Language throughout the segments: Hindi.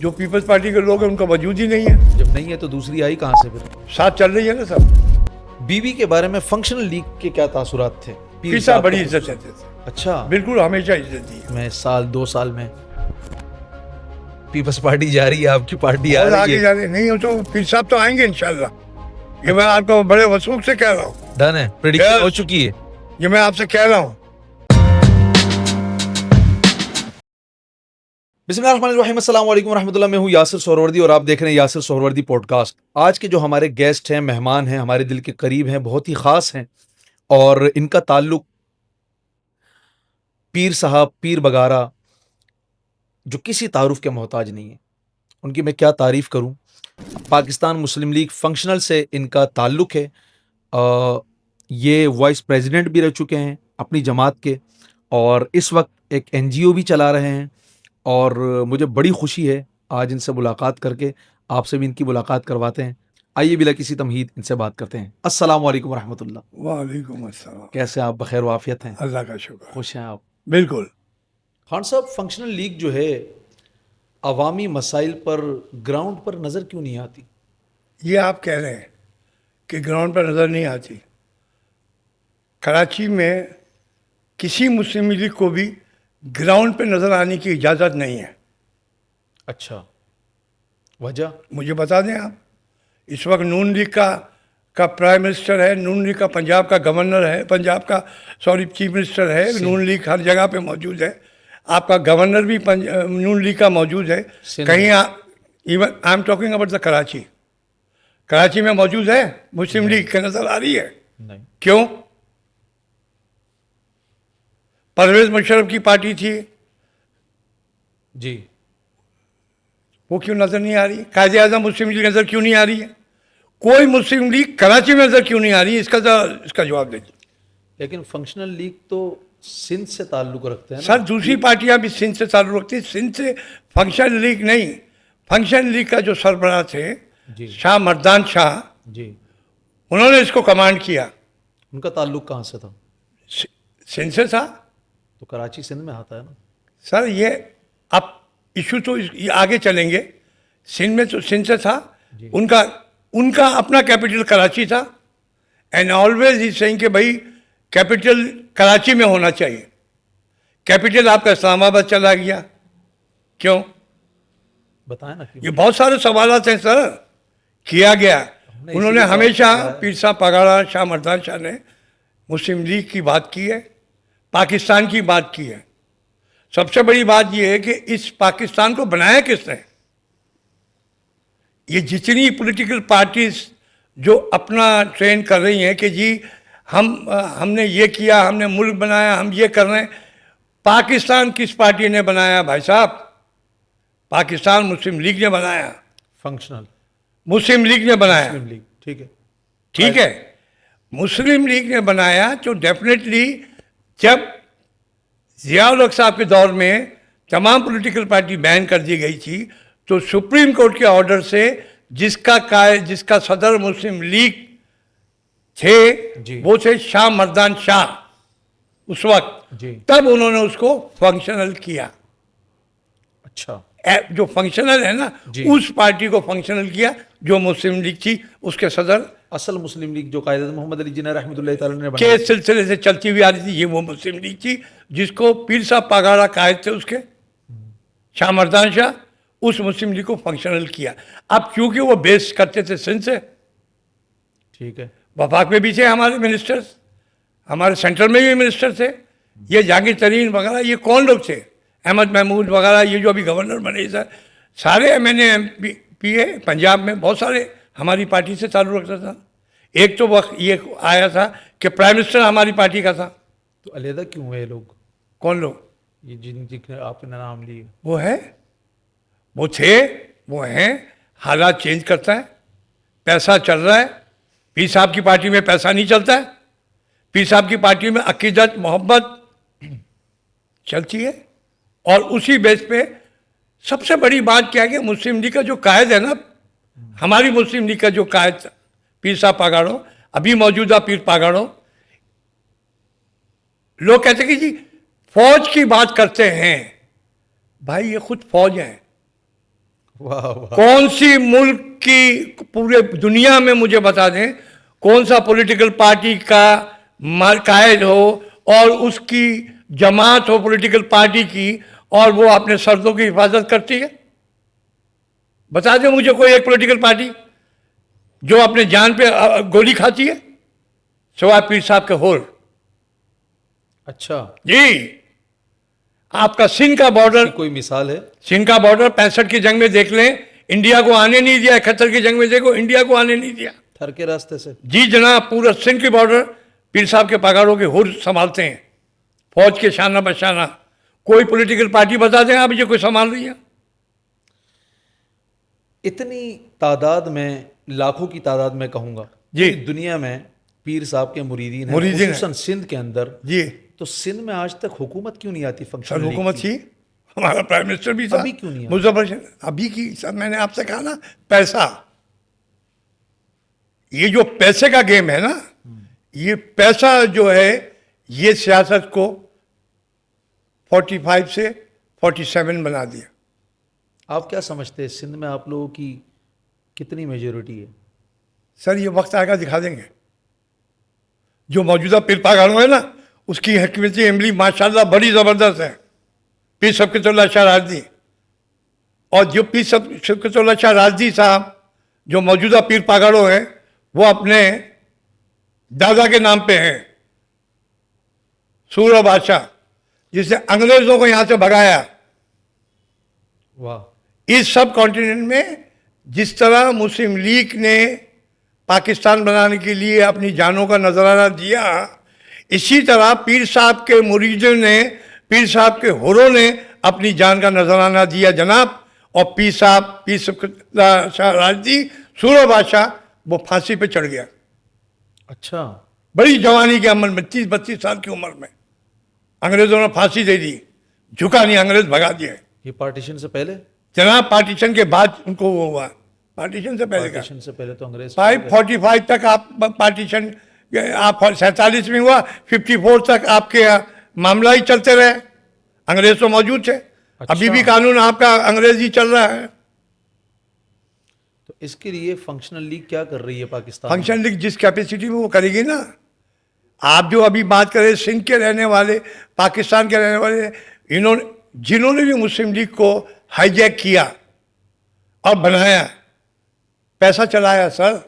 जो पीपल्स पार्टी के लोग हैं उनका वजूद ही नहीं है। जब नहीं है तो दूसरी आई कहाँ से फिर? साथ चल रही है ना सब। बीवी के बारे में फंक्शनल लीग के क्या तासुरात थे? पीर साहब बड़ी इज्जत देते थे। अच्छा, बिल्कुल, हमेशा इज्जत दी है। मैं साल 2 साल में पीपल्स पार्टी जा रही है, आपकी पार्टी आ और रही आगे है। जाने नहीं हो तो पीर साहब तो आएंगे इंशाल्लाह। ये मैं आपको बड़े वसूख से कह रहा हूँ। डन है, प्रेडिक्शन हो चुकी है। ये मैं आपसे कह रहा हूँ। बिस्मिल्लाहिर्रहमानिर्रहीम, अस्सलाम वालेकुम रहमतुल्लाह। मैं हूँ यासिर सोहरवर्दी और आप देख रहे हैं यासिर सोहरवर्दी पॉडकास्ट। आज के जो हमारे गेस्ट हैं, मेहमान हैं, हमारे दिल के करीब हैं, बहुत ही ख़ास हैं और इनका ताल्लुक पीर साहब, पीर बगारा, जो किसी तारुफ के मोहताज नहीं है। उनकी मैं क्या तारीफ़ करूँ। पाकिस्तान मुस्लिम लीग फंक्शनल से इनका ताल्लुक है। ये वाइस प्रेसिडेंट भी रह चुके हैं अपनी जमात के और इस वक्त एक एनजीओ भी चला रहे हैं और मुझे बड़ी खुशी है आज इनसे मुलाकात करके। आपसे भी इनकी मुलाकात करवाते हैं। आइए बिला किसी तमहीद इनसे बात करते हैं। अस्सलाम वालेकुम रहमतुल्लाह। वालेकुम अस्सलाम। कैसे आप? बखैर वाफियत हैं? अल्लाह का शुक्र। खुश हैं आप? बिल्कुल। खान साहब, फंक्शनल लीग जो है अवामी मसाइल पर ग्राउंड पर नज़र क्यों नहीं आती? ये आप कह रहे हैं कि ग्राउंड पर नज़र नहीं आती। कराची में किसी मुस्लिम लीग को भी ग्राउंड पर नज़र आने की इजाज़त नहीं है। अच्छा, वजह? मुझे बता दें आप। इस वक्त नून लीग का प्राइम मिनिस्टर है, नून लीग का पंजाब का गवर्नर है, पंजाब का चीफ मिनिस्टर है, नून लीग हर जगह पे मौजूद है। आपका गवर्नर भी नून लीग का मौजूद है। कहीं even I am talking about the Karachi. Karachi में मौजूद है मुस्लिम लीग की नज़र आ रही है? नहीं। क्यों? परवेज मुशर्रफ की पार्टी थी, जी। वो क्यों नज़र नहीं आ रही? कायदे आज़म मुस्लिम लीग नज़र क्यों नहीं आ रही है? कोई मुस्लिम लीग कराची में नज़र क्यों नहीं आ रही है? इसका जवाब दीजिए। लेकिन फंक्शनल लीग तो सिंध से ताल्लुक रखते हैं ना? सर, दूसरी पार्टियां भी सिंध से ताल्लुक रखती हैं। सिंध से फंक्शन लीग नहीं। फंक्शन लीग का जो सरबराह थे जी शाह मर्दान शाह, जी, उन्होंने इसको कमांड किया। उनका ताल्लुक कहाँ से था? सिंध से था। तो कराची सिंध में आता है ना? सर, ये अब इशू तो ये आगे चलेंगे। सिंध में तो सिंध से था। उनका अपना कैपिटल कराची था। एंड ऑलवेज ही सेइंग कि भाई कैपिटल कराची में होना चाहिए। कैपिटल आपका इस्लामाबाद चला गया, क्यों? बताएं ना क्यों। ये बहुत सारे सवालात हैं सर। किया गया। उन्होंने हमेशा पीर साहब पगाड़ा, शाह मर्दान शाह ने मुस्लिम लीग की बात की है, पाकिस्तान की बात की है। सबसे बड़ी बात यह है कि इस पाकिस्तान को बनाया किसने? ये जितनी पॉलिटिकल पार्टीज जो अपना ट्रेन कर रही हैं कि जी हमने ये किया, हमने मुल्क बनाया, हम ये कर रहे हैं। पाकिस्तान किस पार्टी ने बनाया भाई साहब? पाकिस्तान मुस्लिम लीग ने बनाया। फंक्शनल मुस्लिम लीग ने बनाया। मुस्लिम लीग, ठीक है। ठीक है, मुस्लिम लीग ने बनाया। तो डेफिनेटली जब ज़ियाउल हक साहब के दौर में तमाम पॉलिटिकल पार्टी बैन कर दी गई थी, तो सुप्रीम कोर्ट के ऑर्डर से जिसका सदर मुस्लिम लीग थे वो थे शाह मर्दान शाह उस वक्त जी। तब उन्होंने उसको फंक्शनल किया। अच्छा, जो फंक्शनल है ना, उस पार्टी को फंक्शनल किया जो मुस्लिम लीग थी। उसके सदर असल मुस्लिम लीग जो कायदे मोहम्मद अली जिन्ना रहमतुल्लाह तआला ने के सिलसिले से चलती हुई आ रही थी, ये वो मुस्लिम लीग थी जिसको पीर साहब पगाड़ा कायद थे उसके, शाह मर्दान शाह। उस मुस्लिम लीग को फंक्शनल किया। अब क्योंकि वो बेस करते थे सिंध से, ठीक है। वफाक में भी थे हमारे मिनिस्टर्स, हमारे सेंट्रल में भी मिनिस्टर थे। ये जहांगीर तरीन वगैरह, ये कौन लोग थे? अहमद महमूद वगैरह, ये जो अभी गवर्नर बने सर, सारे MNA MPA पंजाब में बहुत सारे हमारी पार्टी से ताल्लुक़ रखता था। एक तो वक्त ये आया था कि प्राइम मिनिस्टर हमारी पार्टी का था। तो अलहदा क्यों हुए लोग? कौन लोग? ये जिनके आपने नाम लिए। वो है, वो थे, वो हैं। हालात चेंज करता है, पैसा चल रहा है। पीर साहब की पार्टी में पैसा नहीं चलता है। पीर साहब की पार्टी में अकीदत मोहब्बत चलती है। और उसी बेस पे सबसे बड़ी बात क्या है कि मुस्लिम लीग का जो कायद है ना, हमारी मुस्लिम लीग का जो कायद पीर साहब पागाड़ो, अभी मौजूदा पीर पागाड़ो, लोग कहते हैं कि जी फौज की बात करते हैं। भाई ये खुद फौज है। वाह वाह। कौन सी मुल्क की पूरे दुनिया में मुझे बता दें कौन सा पॉलिटिकल पार्टी का कायद हो और उसकी जमात हो पॉलिटिकल पार्टी की और वो अपने शर्तों की हिफाजत करती है? बता दें मुझे कोई एक पॉलिटिकल पार्टी जो अपने जान पे गोली खाती है, सिवाय पीर साहब के होल। अच्छा, जी, आपका सिंध का बॉर्डर, कोई मिसाल है? सिंध का बॉर्डर 65 की जंग में देख लें, इंडिया को आने नहीं दिया। 71 की जंग में देखो, इंडिया को आने नहीं दिया। थर के रास्ते से। जी जनाब, पूरा सिंध की बॉर्डर पीर साहब के पगारों के हुर संभालते हैं, फौज के शाना बशाना। कोई पॉलिटिकल पार्टी बता दें आप, ये कोई संभाल रही है? इतनी तादाद में, लाखों की तादाद में कहूंगा जी। कि दुनिया में पीर साहब के मुरीदीन हैं, मुरीदीन हैं। खुसूसन सिंध के अंदर। जी तो सिंध में आज तक हुकूमत क्यों नहीं आती सर, फंक्शन हुकूमत थी, हमारा प्राइम मिनिस्टर भी था। अभी क्यों नहीं आती? मुजफ्फर अभी की सर, मैंने आपसे कहा ना, पैसा, ये जो पैसे का गेम है ना, ये पैसा जो है, ये सियासत को 45 से 47 बना दिया। आप क्या समझते हैं सिंध में आप लोगों की कितनी मेजोरिटी है? सर, ये वक्त आएगा, दिखा देंगे। जो मौजूदा पीर पागानो है ना, उसकी हकमत अमली माशाल्लाह बड़ी ज़बरदस्त है। पीर शफ़क़तुल्लाह शाह राज़दी, और जो पीर शफ़क़तुल्लाह शाह राज़दी साहब जो मौजूदा पीर पागानो है, वो अपने दादा के नाम पे हैं, सूरा बादशाह, जिसने अंग्रेज़ों को यहाँ से भगाया। वाह। इस सब कॉन्टिनेंट में जिस तरह मुस्लिम लीग ने पाकिस्तान बनाने के लिए अपनी जानों का नजराना दिया, इसी तरह पीर साहब के मुरीदों ने, पीर साहब के हुरों ने अपनी जान का नजराना दिया जनाब। और पीर साहब, पीर शफ़क़तुल्लाह शाह राज़दी, सूरा बादशाह, वो फांसी पे चढ़ गया। अच्छा, बड़ी जवानी के अमल में, 30-32 साल की उम्र में अंग्रेजों ने फांसी दे दी, झुका नहीं, अंग्रेज भगा दिए। ये पार्टीशन से पहले? जनाब, पार्टीशन के बाद उनको वो हुआ, पार्टीशन से पहले का। पार्टीशन से पहले तो अंग्रेज 545 तक आप पार्टीशन, आप 47 में हुआ, 54 तक आपके मामला ही चलते रहे, अंग्रेज तो मौजूद थे। अच्छा। अभी भी कानून आपका अंग्रेजी चल रहा है। तो इसके लिए फंक्शनल लीग क्या कर रही है पाकिस्तान में? फंक्शन लीग जिस कैपेसिटी में वो करेगी ना। आप जो अभी बात करें सिंध के रहने वाले, पाकिस्तान के रहने वाले, इन्होंने, जिन्होंने भी मुस्लिम लीग को हाईजैक किया और बनाया, पैसा चलाया सर,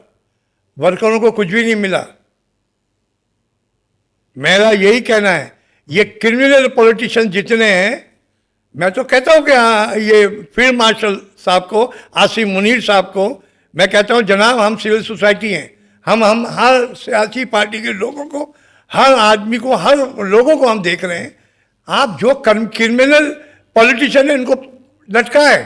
वर्करों को कुछ भी नहीं मिला। मेरा यही कहना है, ये क्रिमिनल पॉलिटिशियन जितने हैं, मैं तो कहता हूँ कि हाँ, ये फील्ड मार्शल साहब को, आसिम मुनीर साहब को मैं कहता हूँ, जनाब हम सिविल सोसाइटी हैं, हम हर सियासी पार्टी के लोगों को, हर आदमी को, हर लोगों को हम देख रहे हैं। आप जो क्रिमिनल पॉलिटिशियन है, इनको लटकाए।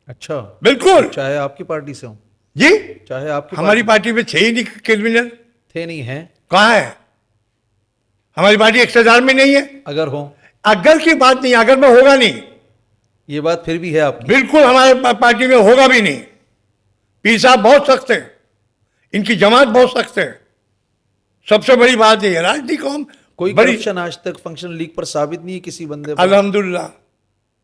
अच्छा, बिल्कुल। चाहे आपकी पार्टी से हो, जी, चाहे आपकी हमारी पार्टी में थे ही नहीं क्रिमिनल। थे नहीं हैं? कहाँ है? हमारी पार्टी इक़्तिदार में नहीं है। अगर हो, अगर की बात नहीं, अगर में होगा नहीं, ये बात फिर भी है आपकी। बिल्कुल हमारे पार्टी में होगा भी नहीं। पीर साहब बहुत सख्त है, इनकी जमात बहुत सख्त है। सबसे बड़ी बात है, राजनीति को हम कोई बड़ी, करप्शन आज तक फंक्शनल लीग पर साबित नहीं है किसी बंदे पर? अल्हम्दुलिल्लाह,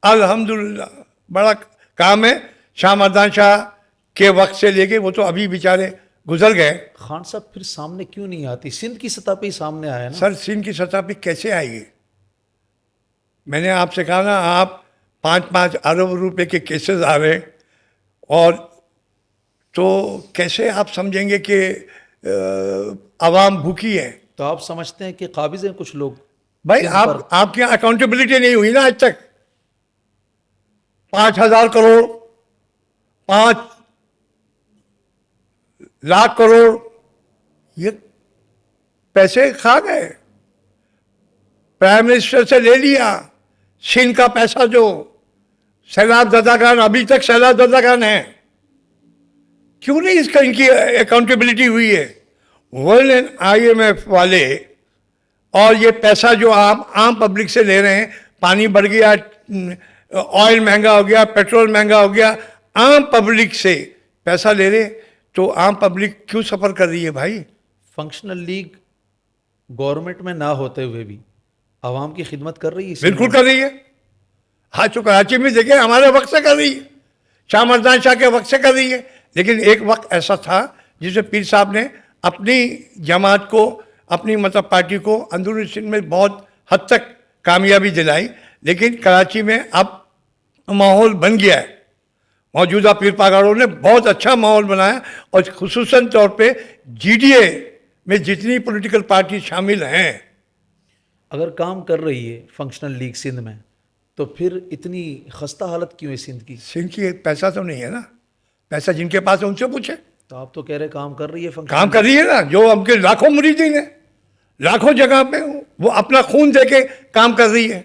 अल्हम्दुलिल्लाह, बड़ा काम है। शाह मर्दान शाह के वक्त से लेके, वो तो अभी बेचारे गुजर गए। खान साहब फिर सामने क्यों नहीं आती? सिंध की सतह पे ही सामने आया ना। सर, सिंध की सतह पे कैसे आएगी? मैंने आपसे कहा ना, आप 5-5 अरब रुपए के केसेस आ रहे, और तो कैसे आप समझेंगे कि आवाम भूखी है? तो आप समझते हैं कि काबिज हैं कुछ लोग? भाई, सिंध आप आपके यहाँ अकाउंटेबिलिटी नहीं हुई ना आज तक। 5,000 करोड़, 5 लाख करोड़, ये पैसे खा गए, प्राइम मिनिस्टर से ले लिया। सिंध का पैसा जो सैलाब ज़दा खान, अभी तक सैलाब ज़दा खान है, क्यों नहीं इसका, इनकी अकाउंटेबिलिटी हुई है? वर्ल्ड एंड IMF वाले, और ये पैसा जो आप आम पब्लिक से ले रहे हैं, पानी बढ़ गया, ऑयल महंगा हो गया, पेट्रोल महंगा हो गया, आम पब्लिक से पैसा ले रहे, तो आम पब्लिक क्यों सफ़र कर रही है भाई? फंक्शनल लीग गवर्नमेंट में ना होते हुए भी आवाम की खिदमत कर रही है? बिल्कुल कर रही है। हाँ, तो कराची में देखिए, हमारे वक्त से कर रही है। शाह मर्दान शाह के वक्त से कर रही है। लेकिन एक वक्त ऐसा था जिसमें पीर साहब ने अपनी जमात को, अपनी मतलब पार्टी को अंदरूनी सिंध में बहुत हद तक कामयाबी दिलाई। लेकिन कराची में अब माहौल बन गया है, मौजूदा पीर पागारों ने बहुत अच्छा माहौल बनाया, और खुसूसन तौर पे जीडीए में जितनी पॉलिटिकल पार्टी शामिल हैं, अगर काम कर रही है फंक्शनल लीग सिंध में, तो फिर इतनी खस्ता हालत क्यों है सिंध की? सिंध की पैसा तो नहीं है ना, पैसा जिनके पास है उनसे पूछे। तो आप तो कह रहे काम कर रही है फंक्शन, काम कर रही है ना, जो उनके लाखों मुरीदीन है, लाखों जगह पे वो अपना खून दे के काम कर रही है।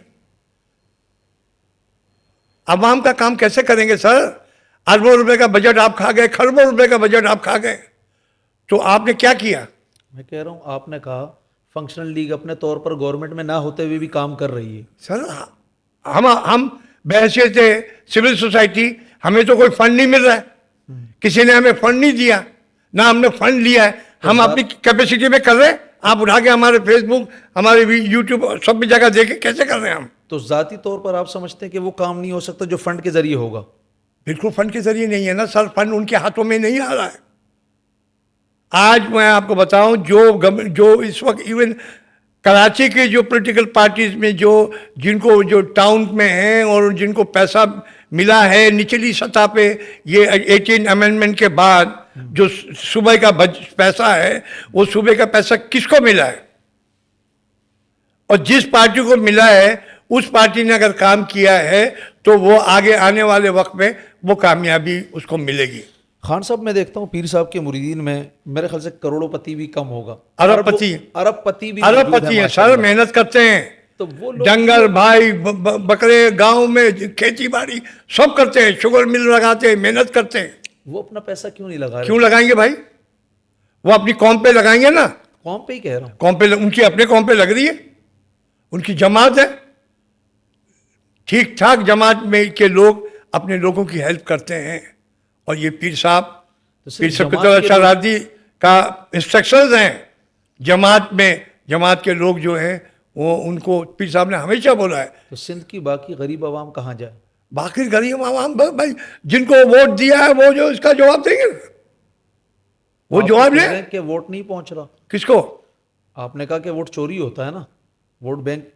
अवाम का काम कैसे करेंगे सर? अरबों रुपए का बजट आप खा गए, खरबों रुपए का बजट आप खा गए, तो आपने क्या किया? मैं कह रहा हूँ, आपने कहा फंक्शनल लीग अपने तौर पर गवर्नमेंट में ना होते हुए भी काम कर रही है। सर हम बहसियत सिविल सोसाइटी, हमें तो कोई फंड नहीं मिल रहा है, किसी ने हमें फंड नहीं दिया, ना हमने फंड लिया है, हम अपनी कैपेसिटी में कर रहे हैं। आप उठा के हमारे फेसबुक, हमारे यूट्यूब, सब भी जगह देखे कैसे कर रहे हैं हम। तो जाती तौर पर आप समझते हैं कि वो काम नहीं हो सकता जो फंड के जरिए होगा? बिल्कुल फंड के जरिए नहीं है ना सर, फंड उनके हाथों में नहीं आ रहा है। आज मैं आपको बताऊं, जो इस वक्त इवन कराची के जो पॉलिटिकल पार्टीज में जिनको जो टाउन में हैं और जिनको पैसा मिला है निचली सतह पे, ये 18 अमेंडमेंट के बाद जो सूबे का पैसा है, वो सूबे का पैसा किसको मिला है? और जिस पार्टी को मिला है उस पार्टी ने अगर काम किया है तो वो आगे आने वाले वक्त में वो कामयाबी उसको मिलेगी। खान साहब, मैं देखता हूँ पीर साहब के मुरीदीन में मेरे ख्याल से करोड़पति भी कम होगा, अरबपति भी अरबपति है सर, मेहनत करते हैं, तो वो लोग जंगल भाई बकरे, गांव में खेती बाड़ी सब करते हैं, शुगर मिल लगाते हैं, मेहनत करते हैं। वो अपना पैसा क्यों नहीं लगा रहे? क्यों लगाएंगे भाई? वो अपनी कौम पे लगाएंगे ना। कौम पे ही कह रहा हूँ, कौम पे उनकी अपने कौम पे लग रही है, उनकी जमात है, ठीक ठाक जमात में के लोग अपने लोगों की हेल्प करते हैं। और ये पीर साहब, पीर सफीतुल्लाह शहरादी का इंस्ट्रक्शंस हैं जमात में, जमात के लोग जो हैं वो, उनको पीर साहब ने हमेशा बोला है। तो सिंध की बाकी गरीब आवाम कहाँ जाए? बाकी गरीब आवाम भाई जिनको वोट दिया है वो जो इसका जवाब देंगे, वो जवाब ले कि वोट नहीं पहुंच रहा। किसको? आपने कहा कि वोट चोरी होता है ना, वोट बैंक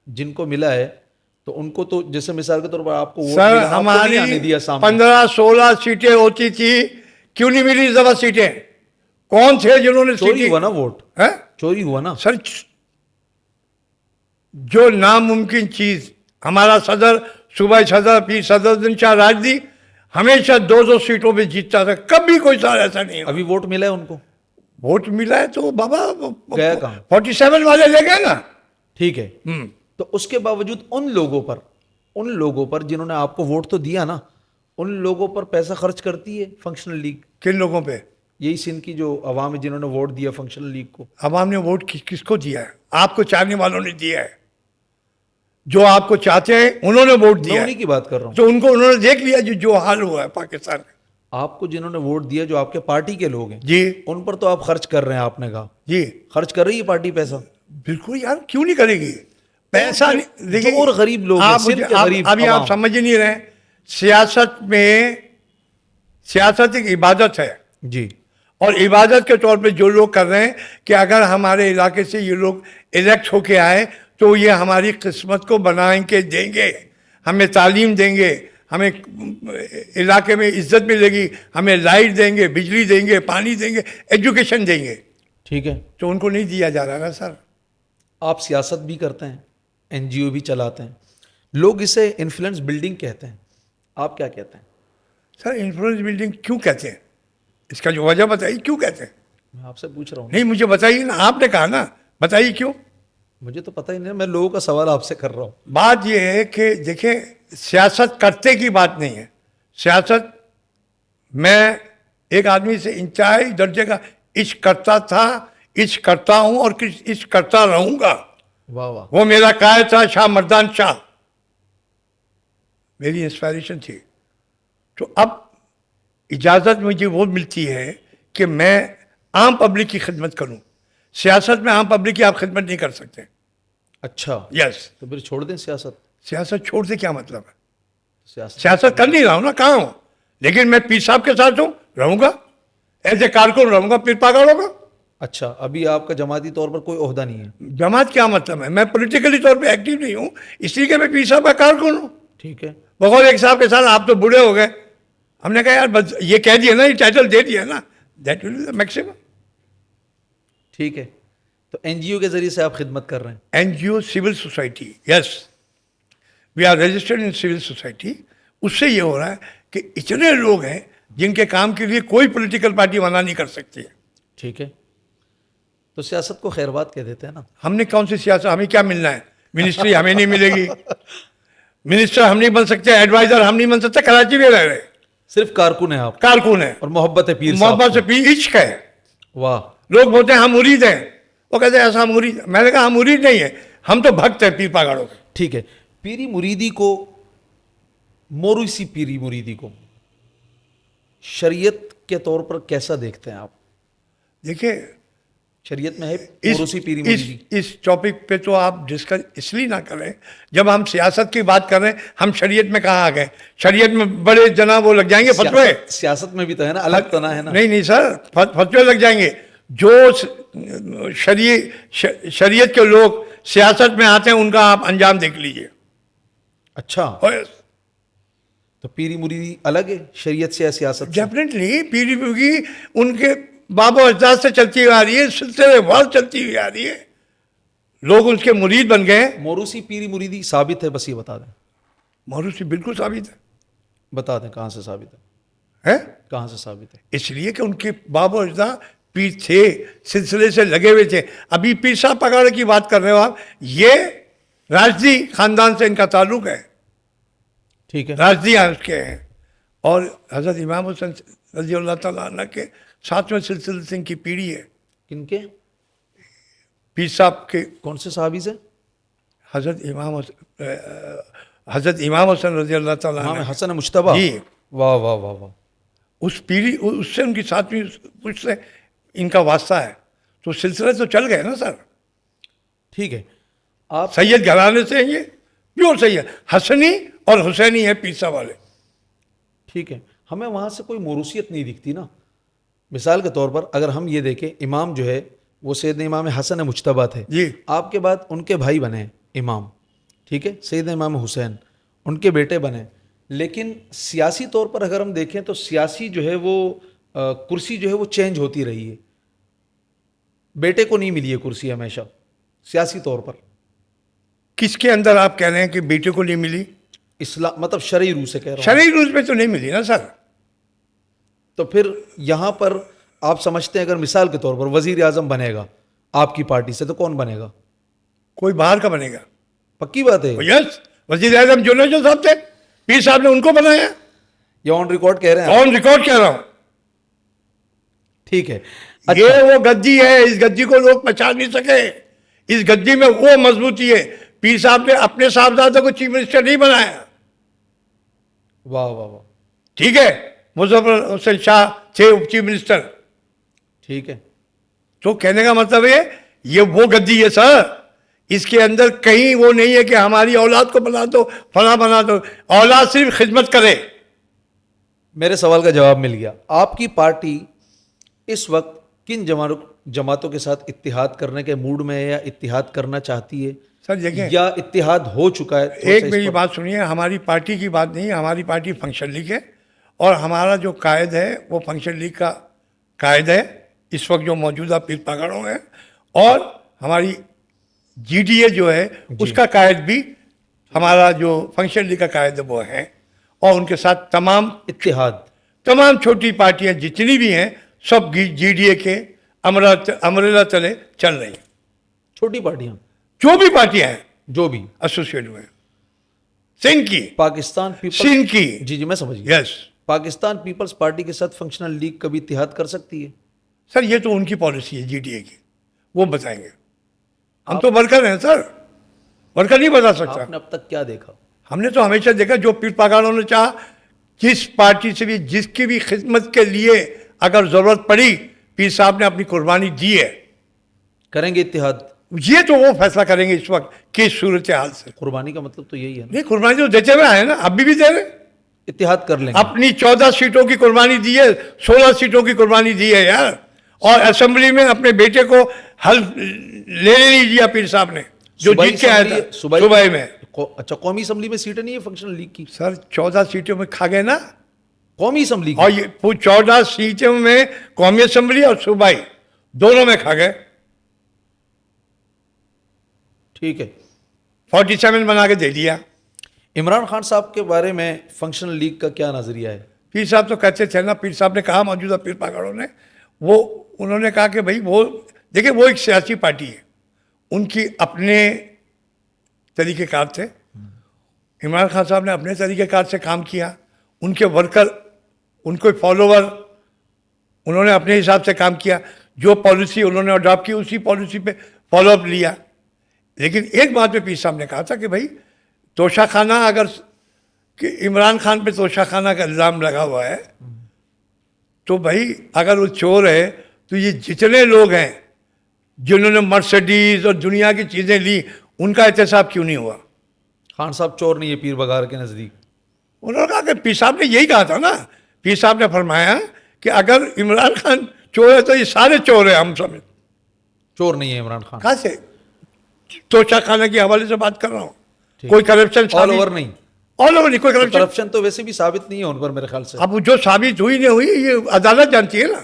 जिनको मिला है तो उनको, तो जैसे मिसाल के तौर पर आपको वोट सर मिला, आपको हमारी नहीं आने दिया सामने। 15-16 सीटें होती थी, क्यों नहीं मिली ज्यादा सीटें? कौन थे जिन्होंने चोरी हुआ ना वोट, है? चोरी हुआ ना सर, जो नामुमकिन चीज, हमारा सदर, सूबाई सदर पीर सदरुद्दीन शाह राजदी हमेशा 2-2 सीटों पे जीतता था, कभी कोई साल ऐसा नहीं है। अभी वोट मिला है उनको, वोट मिला है तो बाबा गया कहाँ? 47 वाले ले गए ना। ठीक है, तो उसके बावजूद उन लोगों पर जिन्होंने आपको वोट तो दिया ना, उन लोगों पर पैसा खर्च करती है फंक्शनल लीग। किन लोगों पे? यही सिंध की जो अवाम है जिन्होंने वोट दिया फंक्शनल लीग को। अवाम ने वोट किसको दिया है? आपको चाहने वालों ने दिया है, जो आपको चाहते हैं उन्होंने वोट मैं दिया है। उन्हीं की बात कर रहा हूँ। तो उनको उन्होंने देख लिया जो हाल हुआ है पाकिस्तान में। आपको जिन्होंने वोट दिया, जो आपके पार्टी के लोग हैं जी उन पर तो आप खर्च कर रहे हैं, आपने कहा जी खर्च कर रही है पार्टी पैसा। बिल्कुल यार, क्यों नहीं करेगी? पैसा नहीं, देखिए जो और गरीब लोग हैं, आप सिंध के गरीब अभी आप अवाम। समझ ही नहीं रहे, सियासत एक इबादत है, जी, और इबादत के तौर पे जो लोग कर रहे हैं कि अगर हमारे इलाके से ये लोग इलेक्ट होके आए तो ये हमारी किस्मत को बना के देंगे, हमें तालीम देंगे, हमें इलाके में इज्जत मिलेगी, हमें लाइट देंगे, बिजली देंगे, पानी देंगे, एजुकेशन देंगे, ठीक है। तो उनको नहीं दिया जा रहा ना सर। आप सियासत भी करते हैं, एनजीओ भी चलाते हैं, लोग इसे इन्फ्लुएंस बिल्डिंग कहते हैं, आप क्या कहते हैं? सर इन्फ्लुएंस बिल्डिंग क्यों कहते हैं? इसका जो वजह बताइए, क्यों कहते हैं? मैं आपसे पूछ रहा हूँ। नहीं मुझे बताइए ना, आपने कहा ना, बताइए क्यों। मुझे तो पता ही नहीं, मैं लोगों का सवाल आपसे कर रहा हूँ। बात यह है कि देखिए, सियासत करते की बात नहीं है। सियासत, मैं एक आदमी से इंतहाई दर्जे का इश्क करता था, इश्क करता हूँ और इश्क करता रहूंगा। वाह वाह। वो मेरा कायद था शाह मर्दान शाह, मेरी इंस्पायरेशन थी। तो अब इजाज़त मुझे वो मिलती है कि मैं आम पब्लिक की खिदमत करूं। सियासत में आम पब्लिक की आप खिदमत नहीं कर सकते। अच्छा, यस। तो फिर छोड़ दें सियासत। सियासत छोड़ दे क्या मतलब है? सियासत सियासत कर नहीं रहा हूं ना, कहाँ हूं, लेकिन मैं पीर साहब के साथ हूँ, रहूंगा, ऐसे कारकुन रहूंगा पीर पागलों का। अच्छा, अभी आपका जमाती तौर पर कोई ओहदा नहीं है? जमात क्या मतलब है, मैं पॉलिटिकली तौर पे एक्टिव नहीं हूँ, इसलिए कि मैं पीर साहब का कारकुन हूँ। ठीक है। बगौर एक साहब के साथ आप तो बूढ़े हो गए, हमने कहा यार बस ये कह दिया ना, ये टाइटल दे दिया ना, that will be the maximum. ठीक है, तो एनजीओ के जरिए से आप खिदमत कर रहे हैं? NGO civil society, yes, we are registered in civil society. उससे ये हो रहा है कि इतने लोग हैं जिनके काम के लिए कोई पॉलिटिकल पार्टी मना नहीं कर सकती है। ठीक है, तो सियासत को खैरबात कह देते हैं ना। हमने कौन सी सियासत, हमें क्या मिलना है, मिनिस्ट्री हमें नहीं मिलेगी, मिनिस्टर हम नहीं बन सकते, एडवाइजर हम नहीं बन सकते, कराची में रह रहे, सिर्फ कारकुन है आप, कारकुन है और मोहब्बत है पीर साहब मोहब्बत से से। पी इश्क है। वाह। लोग बोलते हैं हम मुरीद हैं, वो कहते हैं ऐसा मुरीद, मैंने कहा हम मुरीद नहीं है, हम तो भक्त हैं पीर पागाड़ों के। ठीक है, पीरी मुरीदी को, मोरूसी पीरी मुरीदी को शरीयत के तौर पर कैसा देखते हैं आप? देखिए, शरीयत में है मोरूसी पीरी मुरीदी? इस टॉपिक पे तो आप डिस्कस इसलिए ना करें जब हम सियासत की बात कर रहे हैं। हम शरीयत में कहाँ आ गए, शरीयत में बड़े जनाब वो लग जाएंगे फतवे। सियासत में भी तो है ना, अलग तना है ना। नहीं नहीं सर, फतवे लग जाएंगे। जो शरीयत के लोग सियासत में आते हैं उनका आप अंजाम देख लीजिए। अच्छा, और तो पीरी मुरीदी अलग है शरीयत से या सियासत से? डेफिनेटली पीरी मुरीदी उनके बाबा अजदाद से चलती हुई आ रही है, सिलसिले वार चलती हुई आ रही है, लोग उसके मुरीद बन गए। मोरूसी पीरी मुरीदी साबित है, बस ये बता दें। मौरूसी बिल्कुल साबित है। बता दें कहाँ से साबित है? है कहाँ से साबित है? इसलिए कि उनके बाबा अजदाद पीर थे, सिलसिले से लगे हुए थे। अभी पीर साहब पगाड़े की बात कर रहे हो आप, ये राजदी खानदान से इनका ताल्लुक है, ठीक है। राजदी उसके हैं। और हजरत इमाम हुसैन रजी अल्लाह तआला अन्हु के 7वें सिलसिले से इनकी पीढ़ी है। किनके? पीर साहब के कौन से साहबी से? हजरत इमाम हुसैन रजी अल्लाह तआला इमाम अन्हु हसन मुश्तबा। जी। वाह वाह वाह वाह। उस पीढ़ी उससे उनकी 7वीं पुश्त से इनका वास्ता है, तो सिलसिले तो चल गए ना सर। ठीक है, आप सैयद घराने से हैं ये, प्योर सैयद, हसनी और हुसैनी है पीर साहब वाले। ठीक है, हमें वहाँ से कोई मोरूसियत नहीं दिखती ना। मिसाल के तौर पर अगर हम ये देखें, इमाम जो है वो सैयदना इमाम हसन मुज्तबा थे जी। आपके बाद उनके भाई बने इमाम, ठीक है, सैयदना इमाम हुसैन, उनके बेटे बने। लेकिन सियासी तौर पर अगर हम देखें तो सियासी जो है वो कुर्सी जो है वो चेंज होती रही है। बेटे को नहीं मिली है कुर्सी हमेशा सियासी तौर पर। किसके अंदर आप कह रहे हैं कि बेटे को नहीं मिली? इस्लाम मतलब शरई रूह से कह रहा हूँ। शरई रूज में तो नहीं मिली ना सर। तो फिर यहाँ पर आप समझते हैं अगर मिसाल के तौर पर वजीर आजम बनेगा आपकी पार्टी से तो कौन बनेगा? कोई बाहर का बनेगा। पक्की बात है? यस, वजीर आजम जो साहब थे, पीर साहब ने उनको बनाया। ये ऑन रिकॉर्ड कह रहे हैं आप? ऑन रिकॉर्ड कह रहा हूं। ठीक है। ये वो गद्दी है, इस गद्दी को लोग पहचान नहीं सके। इस गद्दी में वो मजबूती है। पीर साहब ने अपने साहबजादे को चीफ मिनिस्टर नहीं बनाया। वाह वाह वाह। ठीक है, मुजफ्फर हुसैन शाह थे चीफ मिनिस्टर। ठीक है, तो कहने का मतलब है ये वो गद्दी है सर। इसके अंदर कहीं वो नहीं है कि हमारी औलाद को बना दो, फला बना दो। औलाद सिर्फ खिदमत करे। मेरे सवाल का जवाब मिल गया। आपकी पार्टी इस वक्त किन जमातों के साथ इत्तिहाद करने के मूड में है या इत्तिहाद करना चाहती है सर देखें, या इत्तिहाद हो चुका है? थोड़ा सा एक इस मेरी पर- बात सुनिए, हमारी पार्टी की बात नहीं है, हमारी पार्टी फंक्शन लीग है और हमारा जो कायद है वो फंक्शन लीग का कायद है इस वक्त जो मौजूदा पीर पगाड़ों है। और हमारी जीडीए जो है उसका कायद भी हमारा जो फंक्शन लीग का कायद है वो है। और उनके साथ तमाम छोटी पार्टियां जितनी भी हैं सब जीडीए के अमरेला तले चल रही हैं। छोटी पार्टियां जो भी पार्टियां हैं जो भी एसोसिएट हुए, सिंध की, पाकिस्तान पीपल्स सिंध की, जी जी मैं समझ गया। यस पाकिस्तान पीपल्स पार्टी के साथ फंक्शनल लीग कभी इत्तिहाद कर सकती है? सर ये तो उनकी पॉलिसी है जीडीए की, वो बताएंगे। हम तो वर्कर हैं सर, वर्कर नहीं बता सकता। आपने अब तक क्या देखा? हमने तो हमेशा देखा जो पीर पागाड़ों ने चाहा, जिस पार्टी से भी जिसकी भी खिदमत के लिए अगर जरूरत पड़ी पीर साहब ने अपनी कुर्बानी दी है। करेंगे इत्तिहाद? ये तो वो फैसला करेंगे इस वक्त किस सूरत हाल से। कुर्बानी का मतलब तो यही है ना? नहीं, कुर्बानी तो देते हुए आए ना, अभी भी दे रहे। इत्तेहाद कर लेंगे। अपनी 14 सीटों की कुर्बानी दी है, 16 सीटों की कुर्बानी दी है यार, और असेंबली में अपने बेटे को हल्फ लेने नहीं दिया पीर साहब ने, जो सूबाई जीत के आया था असम्बली- सुबह में। अच्छा, कौमी असम्बली में सीटें नहीं है फंक्शनल लीग की? सर 14 सीटों में खा गए ना, कौमी असम्बली की? और ये 14 सीटों में कौमी असेंबली और सूबाई दोनों में खा गए। ठीक है। 47 बना के दे दिया। इमरान खान साहब के बारे में फंक्शनल लीग का क्या नजरिया है? पीर साहब तो कहते थे ना, पीर साहब ने कहा, मौजूदा पीर पागड़ों ने, वो उन्होंने कहा कि भाई वो देखिए, वो एक सियासी पार्टी है, उनकी अपने तरीक़ेकार थे। इमरान खान साहब ने अपने तरीक़ेकार से काम किया, उनके वर्कर, उनके फॉलोवर, उन्होंने अपने हिसाब से काम किया, जो पॉलिसी उन्होंने अडॉप्ट की उसी पॉलिसी पे फॉलोअप लिया। लेकिन एक बात पे पीर साहब ने कहा था कि भाई तोशाखाना, अगर कि इमरान खान पे तोशाखाना का इल्ज़ाम लगा हुआ है, तो भाई अगर वो चोर है तो ये जितने लोग हैं जिन्होंने मर्सिडीज और दुनिया की चीज़ें ली, उनका एहतसाब क्यों नहीं हुआ? खान साहब चोर नहीं है पीर बगार के नजदीक? उन्होंने कहा कि पीर साहब ने यही कहा था ना, पीर साहब ने फरमाया कि अगर इमरान खान चोर है तो ये सारे चोर हैं, हम सब। चोर नहीं है इमरान खान? कहाँ से? तोशाखाना के हवाले से बात कर रहा हूँ। कोई करप्शन ऑल ओवर नहीं? ऑल ओवर नहीं, कोई करप्शन। करप्शन तो वैसे भी साबित नहीं है उन पर मेरे ख्याल से। अब जो साबित हुई नहीं हुई, ये अदालत जानती है ना।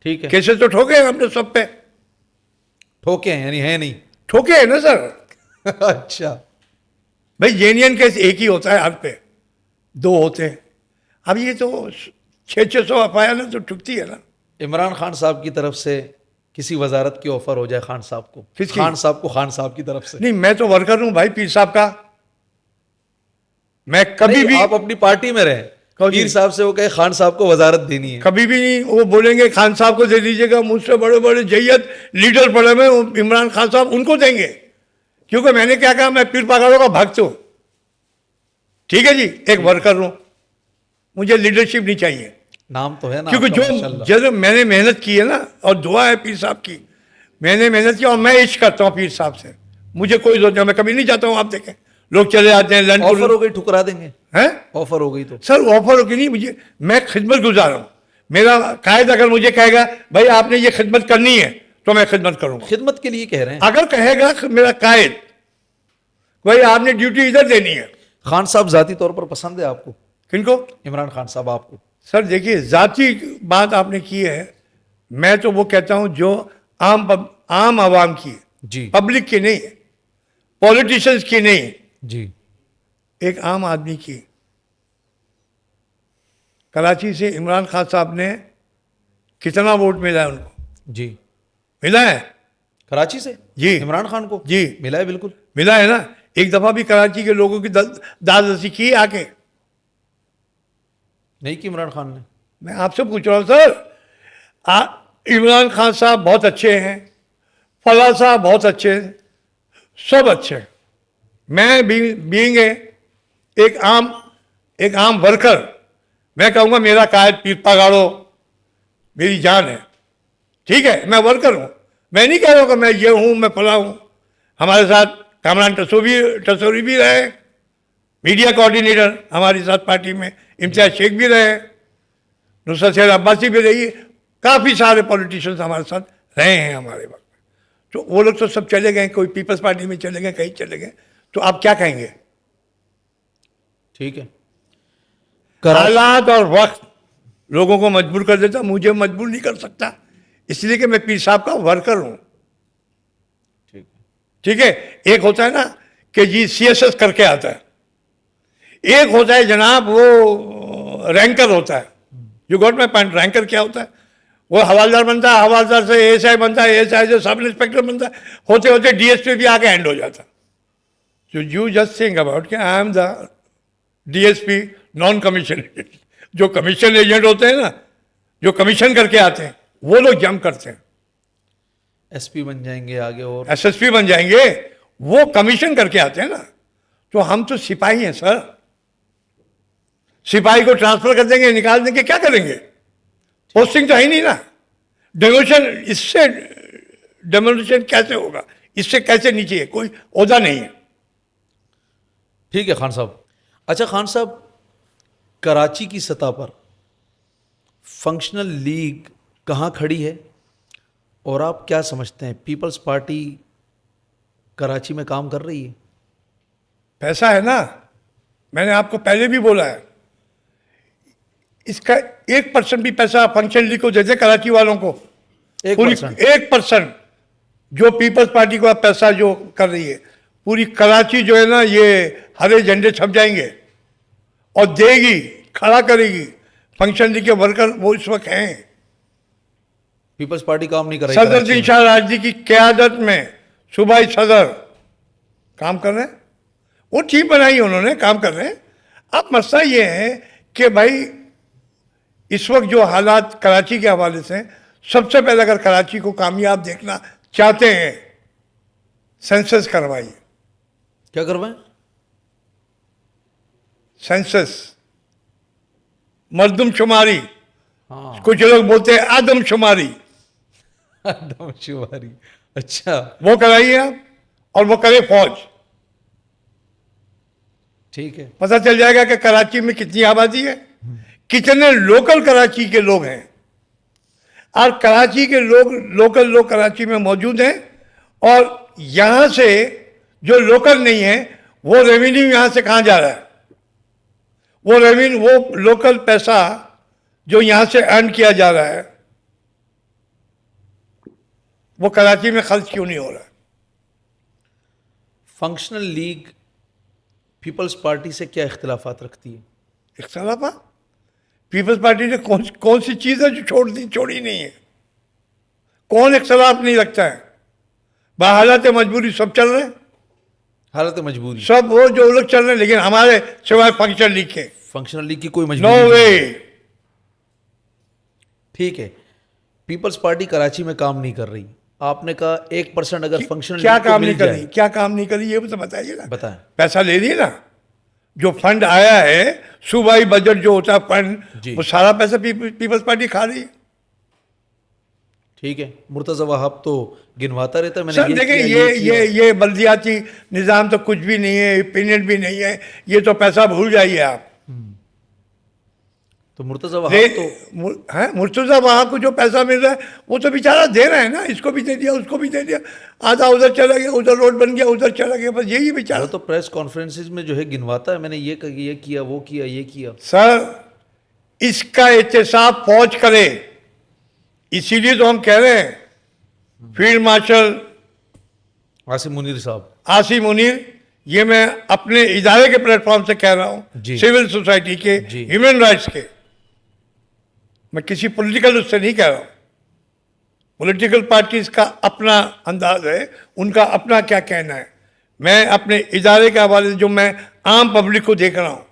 ठीक है। केसेस तो ठोके हैं हमने सब पे। ठोके हैं यानी है नहीं? ठोके है ना सर। अच्छा। भाई जेनियन केस एक ही होता है हर पे, दो होते हैं। अब ये तो 600 एफआईआर ना तो ठुकती है ना। इमरान खान साहब की तरफ से किसी वजारत की ऑफर हो जाए खान साहब को, किसकी? खान साहब को खान साहब की तरफ से? नहीं, मैं तो वर्कर हूं भाई पीर साहब का। मैं कभी नहीं, भी, आप अपनी पार्टी में रहे, कौन पीर सी? साहब से वो कहे खान साहब को वजारत देनी है, कभी भी नहीं वो बोलेंगे खान साहब को दे दीजिएगा। मुझसे बड़े बड़े जैयत लीडर पड़े हुए हैं, इमरान खान साहब उनको देंगे, क्योंकि मैंने क्या कहा, मैं पीर पागड़ों का भक्त हूं। ठीक है जी, एक वर्कर हूं, मुझे लीडरशिप नहीं चाहिए। नाम तो है ना क्योंकि आपका जो माशाल्लाह। जब मैंने मेहनत की है ना, और दुआ है पीर साहब की, मैंने मेहनत की और मैं इश्क करता हूँ पीर साहब से। मुझे कोई जरूरत नहीं, मैं कभी नहीं चाहता हूँ। आप देखें लोग चले जाते हैं लंच, ऑफर हो गई ठुकरा देंगे? हैं ऑफर हो गई तो? सर ऑफर हो कि नहीं, मुझे, मैं खिदमत गुजार हूँ। मेरा कायद अगर मुझे कहेगा भाई आपने ये खिदमत करनी है, तो मैं खिदमत करूंगा। खिदमत के लिए कह रहे हैं? अगर कहेगा मेरा कायद भाई आपने ड्यूटी इधर देनी है। खान साहब जाती तौर पर पसंद है आपको? किनको? इमरान खान साहब आपको? सर देखिए, जाति बात आपने की है, मैं तो वो कहता हूं जो आम आवाम की है, जी पब्लिक की नहीं, पॉलिटिशियंस की नहीं, जी। एक आम आदमी की। कराची से इमरान खान साहब ने कितना वोट मिला है उनको? जी। मिला है कराची से जी, इमरान खान को? जी मिला है, बिल्कुल मिला है ना। एक दफा भी कराची के लोगों की दादरसी की आके? नहीं की इमरान खान ने। मैं आपसे पूछ रहा हूँ सर, इमरान खान साहब बहुत अच्छे हैं, फला साहब बहुत अच्छे हैं, सब अच्छे हैं। मैं बीइंग एक आम वर्कर, मैं कहूँगा मेरा कायद पीर पागाड़ो मेरी जान है। ठीक है, मैं वर्कर हूँ, मैं नहीं कह रहा हूँ कि मैं ये हूँ, मैं फला हूँ। हमारे साथ कामरान टसोरी भी रहे, मीडिया कोऑर्डिनेटर हमारे साथ पार्टी में, इम्तियाज शेख भी रहे, नुसरत सैयद अब्बासी भी रही, काफ़ी सारे पॉलिटिशियंस हमारे साथ रहे हैं हमारे वक्त में। तो वो लोग तो सब चले गए, कोई पीपल्स पार्टी में चले गए, कहीं चले गए, तो आप क्या कहेंगे? ठीक है। हालात और वक्त लोगों को मजबूर कर देता, मुझे मजबूर नहीं कर सकता, इसलिए कि मैं पीर साहब का वर्कर हूँ। ठीक है। ठीक है, एक होता है ना कि जी CSS करके आता है, एक होता है जनाब वो रैंकर होता है। You got my point? Ranker क्या होता है? वो हवालदार बनता है, हवालदार से ASI बनता है, ASI से सब इंस्पेक्टर बनता है, होते होते DSP भी आके हैंड हो जाता है। So you just think about कि I am the DSP non commission agent. जो कमीशन एजेंट होते हैं ना, जो कमीशन करके आते हैं, वो लोग जम करते हैं। SP बन जाएंगे आगे और SSP बन जाएंगे, वो कमीशन करके आते हैं ना। तो हम तो सिपाही हैं सर, सिपाही को ट्रांसफर कर देंगे, निकाल देंगे, क्या करेंगे? पोस्टिंग तो है ही नहीं ना। डेमोलिशन, इससे डेमोलिशन कैसे होगा? इससे कैसे नीचे है? कोई ओहदा नहीं है। ठीक है खान साहब। अच्छा खान साहब, कराची की सतह पर फंक्शनल लीग कहाँ खड़ी है और आप क्या समझते हैं, पीपल्स पार्टी कराची में काम कर रही है? पैसा है ना, मैंने आपको पहले भी बोला है, इसका 1% भी पैसा फंक्शन लीग को देते कराची वालों को, 1%? 1% जो पीपल्स पार्टी को आप पैसा जो कर रही है, पूरी कराची जो है ना ये हरे झंडे छप जाएंगे और देगी, खड़ा करेगी। फंक्शन लीग के वर्कर वो इस वक्त हैं, पीपल्स पार्टी काम नहीं कर रही सदर कराची में? दिलशाद राजदी की क़यादत में सूबाई सदर काम कर रहे हैं, वो टीम बनाई उन्होंने, काम कर रहे हैं। अब मसला ये है कि भाई इस वक्त जो हालात कराची के हवाले से हैं, सबसे पहले अगर कराची को कामयाब देखना चाहते हैं, सेंसस करवाइए। क्या करवाएं? सेंसस, मर्दमशुमारी, हाँ, कुछ लोग बोलते हैं आदमशुमारी, आदमशुमारी। अच्छा, वो कराइए आप, और वो करे फौज। ठीक है। पता चल जाएगा कि कराची में कितनी आबादी है, कितने लोकल कराची के लोग हैं, और कराची के लोग, लोकल लोग कराची में मौजूद हैं, और यहाँ से जो लोकल नहीं है वो रेवेन्यू यहाँ से कहाँ जा रहा है, वो रेवेन्यू, वो लोकल पैसा जो यहाँ से अर्न किया जा रहा है वो कराची में खर्च क्यों नहीं हो रहा है? फंक्शनल लीग पीपल्स पार्टी से क्या इख्तिलाफात रखती है? इख्तलाफा, पीपल्स पार्टी ने कौन सी चीज़ है जो छोड़ी नहीं है? कौन इख्तलाफ नहीं रखता है? बहालत मजबूरी सब चल रहे हैं, हालत मजबूरी। सब वो जो लोग चल रहे हैं, लेकिन हमारे सिवाय फंक्शन लीग के फंक्शनल लीग की कोई नो मजबूरी वे। नहीं। ठीक है, पीपल्स पार्टी कराची में काम नहीं कर रही। आपने कहा 1% अगर फंक्शनल क्या लीग को काम मिल नहीं कर जाए, रही, क्या काम नहीं कर रही, ये भी तो बताइए ना। बताएं। पैसा ले रही है ना, जो फंड आया है, सूबाई बजट जो होता है फंड, जी। वो सारा पैसा पीपल्स पार्टी खा रही है। ठीक है, मुर्तज़ा वहाब तो गिनवाता रहता है, मैंने सर ये देखिए, किया, ये किया। ये बल्दियाती निज़ाम तो कुछ भी नहीं है, ओपिनियन भी नहीं है, ये तो पैसा भूल जाइए आप। तो मुर्तज़ा वहाब तो मुर्तज़ा वहाँ को जो पैसा मिल रहा है वो तो बेचारा दे रहा है ना, इसको भी दे दिया, उसको भी दे दिया, आधा उधर चला गया, उधर रोड बन गया, उधर चला गया, बस यही बेचारा। वो तो प्रेस कॉन्फ्रेंसेस में जो है गिनवाता है, मैंने ये किया, वो किया, ये किया। सर इसका एहतसाब फौज करे, इसीलिए तो हम कह रहे हैं फील्ड मार्शल आसिम मुनीर साहब, आसिम मुनीर, ये मैं अपने इदारे के प्लेटफॉर्म से कह रहा हूँ, जी। सिविल सोसाइटी के, जी। ह्यूमन राइट्स के, मैं किसी पॉलिटिकल उससे नहीं कह रहा हूँ। पॉलिटिकल पार्टीज का अपना अंदाज है, उनका अपना क्या कहना है। मैं अपने इदारे के हवाले से जो मैं आम पब्लिक को देख रहा हूँ,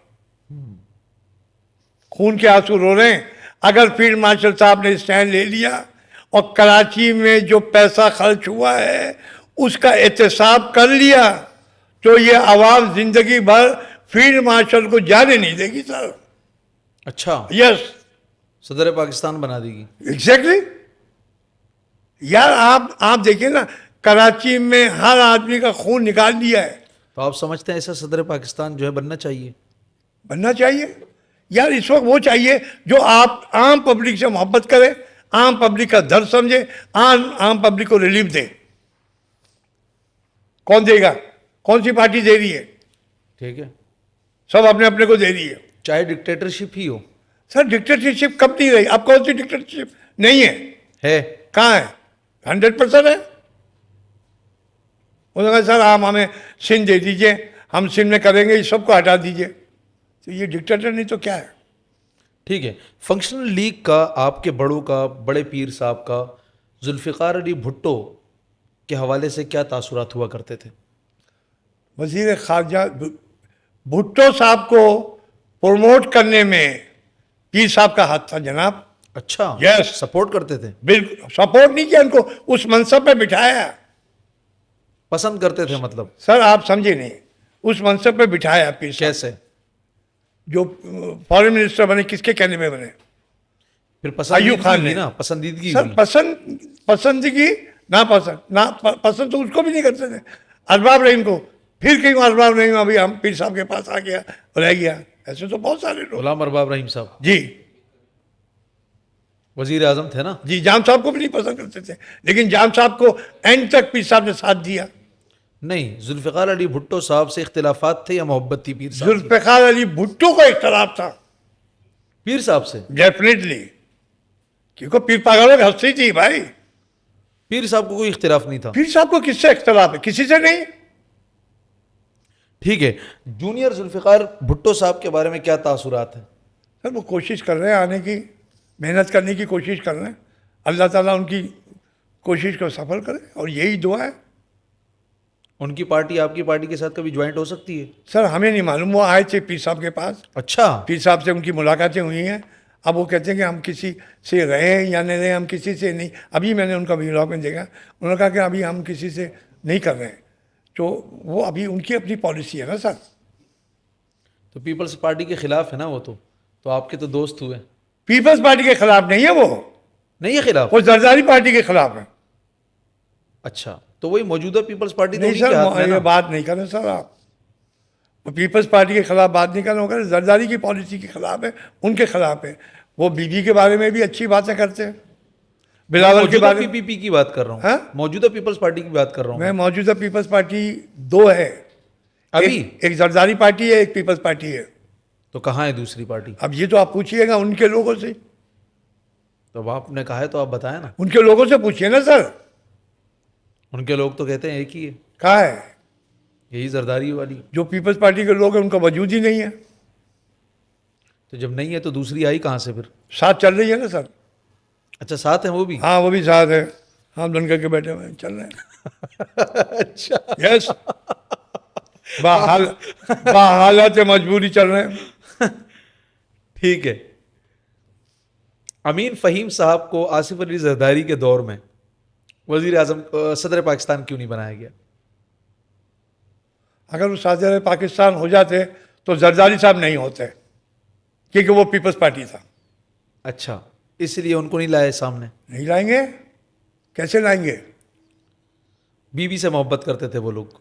खून के आंसू रो रहे हैं। अगर फील्ड मार्शल साहब ने स्टैंड ले लिया और कराची में जो पैसा खर्च हुआ है उसका एहतसाब कर लिया, तो ये आवाम जिंदगी भर फील्ड मार्शल को जाने नहीं देगी सर। अच्छा, यस, सदर पाकिस्तान बना देगी। एग्जैक्टली। यार आप देखिए ना, कराची में हर आदमी का खून निकाल दिया है। तो आप समझते हैं ऐसा सदर पाकिस्तान जो है बनना चाहिए? बनना चाहिए यार, इस वक्त वो चाहिए जो आप आम पब्लिक से मोहब्बत करे, आम पब्लिक का दर्द समझे, आम पब्लिक को रिलीफ दे। कौन देगा? कौन सी पार्टी दे रही है? ठीक है, सब अपने अपने को दे रही है। चाहे डिक्टेटरशिप ही हो। सर डिक्टेटरशिप कब नहीं रही? अब कौन सी डिक्टेटरशिप नहीं है? है, कहाँ है? 100% है। उन्होंने कहा सर आप हमें सिंध दे दीजिए, हम सिंध में करेंगे, इस सबको हटा दीजिए। तो ये डिक्टेटर नहीं तो क्या है? ठीक है। फंक्शनल लीग का, आपके बड़ों का, बड़े पीर साहब का जुल्फ़िकार अली भुट्टो के हवाले से क्या तासुरात हुआ करते थे? वज़ीर ख़ारजा भुट्टो साहब को प्रमोट करने में पीर साहब का हाथ था जनाब। अच्छा, Yes. सपोर्ट करते थे, बिल्कुल सपोर्ट नहीं किया, उनको उस मनसब पे बिठाया। पसंद करते थे मतलब? सर आप समझे नहीं, उस मनसब पे बिठाया पीर साहब। कैसे? जो फॉरेन मिनिस्टर बने किसके कहने में बने? फिर अय्यूब खान पसंदीदगी ने। ना, पसंदीदगी सर हुई। पसंदगी ना पसंद तो उसको भी नहीं करते थे, अरबाब रहीम को। फिर कहीं अरबाब रहीम अभी हम पीर साहब के पास आ गया, रह गया, ऐसे तो बहुत सारे लोग। गुलाम अरबाब रहीम साहब जी वजीर आजम थे ना। जी, जाम साहब को भी नहीं पसंद करते थे, लेकिन जाम साहब को एंड तक पीर साहब ने साथ दिया। नहीं, जुल्फ़िकार अली भुट्टो साहब से इख्तिलाफात थे या मोहब्बत थी पीर साहब की? जुल्फ़िकार अली भुट्टो का इख्तलाफ था पीर साहब से? डेफिनेटली, क्योंकि पीर पागलों की हस्ती थी भाई। पीर साहब को कोई इख्तिलाफ नहीं था। पीर साहब को किससे इख्तलाफ है? किसी से नहीं। ठीक है, जूनियर जुल्फ़िकार भुट्टो साहब के बारे में क्या तासुरात है? सर वो कोशिश कर रहे हैं आने की, मेहनत करने की कोशिश कर रहे हैं। अल्लाह ताला उनकी कोशिश को सफल करे और यही दुआ है। उनकी पार्टी आपकी पार्टी के साथ कभी ज्वाइंट हो सकती है? सर हमें नहीं मालूम, वो आए थे पीर साहब के पास, अच्छा, पीर साहब से उनकी मुलाकातें हुई हैं। अब वो कहते हैं कि हम किसी से रहे या नहीं रहे, हम किसी से नहीं। अभी मैंने उनका व्लॉग में देखा, उन्होंने कहा कि अभी हम किसी से नहीं कर रहे हैं। तो वो अभी उनकी अपनी पॉलिसी है ना सर। तो पीपल्स पार्टी के खिलाफ है ना वो तो आपके तो दोस्त हुए। पीपल्स पार्टी के खिलाफ नहीं है वो नहीं है खिलाफ? जरदारी पार्टी के खिलाफ है। अच्छा, तो वही मौजूदा पीपल्स पार्टी तो नहीं उन्हीं के हाथ में सर, है ये ना? बात नहीं करें सर आप। वो पीपल्स पार्टी के खिलाफ बात नहीं करना होगा, जरदारी की पॉलिसी के खिलाफ है, उनके खिलाफ है। वो बीबी के बारे में भी अच्छी बातें करते हैं, बिलावल के मौजूदा बारे में। पीपीपी की बात कर रहा हूँ। हाँ? मौजूदा पीपल्स पार्टी की बात कर रहा हूँ मैं मौजूदा पीपल्स पार्टी दो है, अभी। एक जरदारी पार्टी है, एक पीपल्स पार्टी है। तो कहाँ है दूसरी पार्टी? अब ये तो आप पूछिएगा उनके लोगों से, तो अब आपने कहा है तो आप बताएं ना। उनके लोगों से पूछिए ना सर। उनके लोग तो कहते हैं एक ही है, कहाँ है? यही जरदारी वाली। जो पीपल्स पार्टी के लोग हैं उनका वजूद ही नहीं है। तो जब नहीं है तो दूसरी आई कहाँ से फिर? साथ चल रही है ना सर। अच्छा, साथ है वो भी? हाँ वो भी साथ है, हम बन करके बैठे हुए हैं, चल रहे हैं। अच्छा, यस, हालत मजबूरी चल रहे हैं। ठीक है। अमीन फ़हीम साहब को आसिफ अली जरदारी के दौर में वजीर आजम सदर पाकिस्तान क्यों नहीं बनाया गया? अगर वो सदर पाकिस्तान हो जाते तो जरदारी साहब नहीं होते, क्योंकि वो पीपल्स पार्टी था। अच्छा, इसलिए उनको नहीं लाए सामने? नहीं लाएंगे, कैसे लाएंगे? बीबी से मोहब्बत करते थे वो लोग।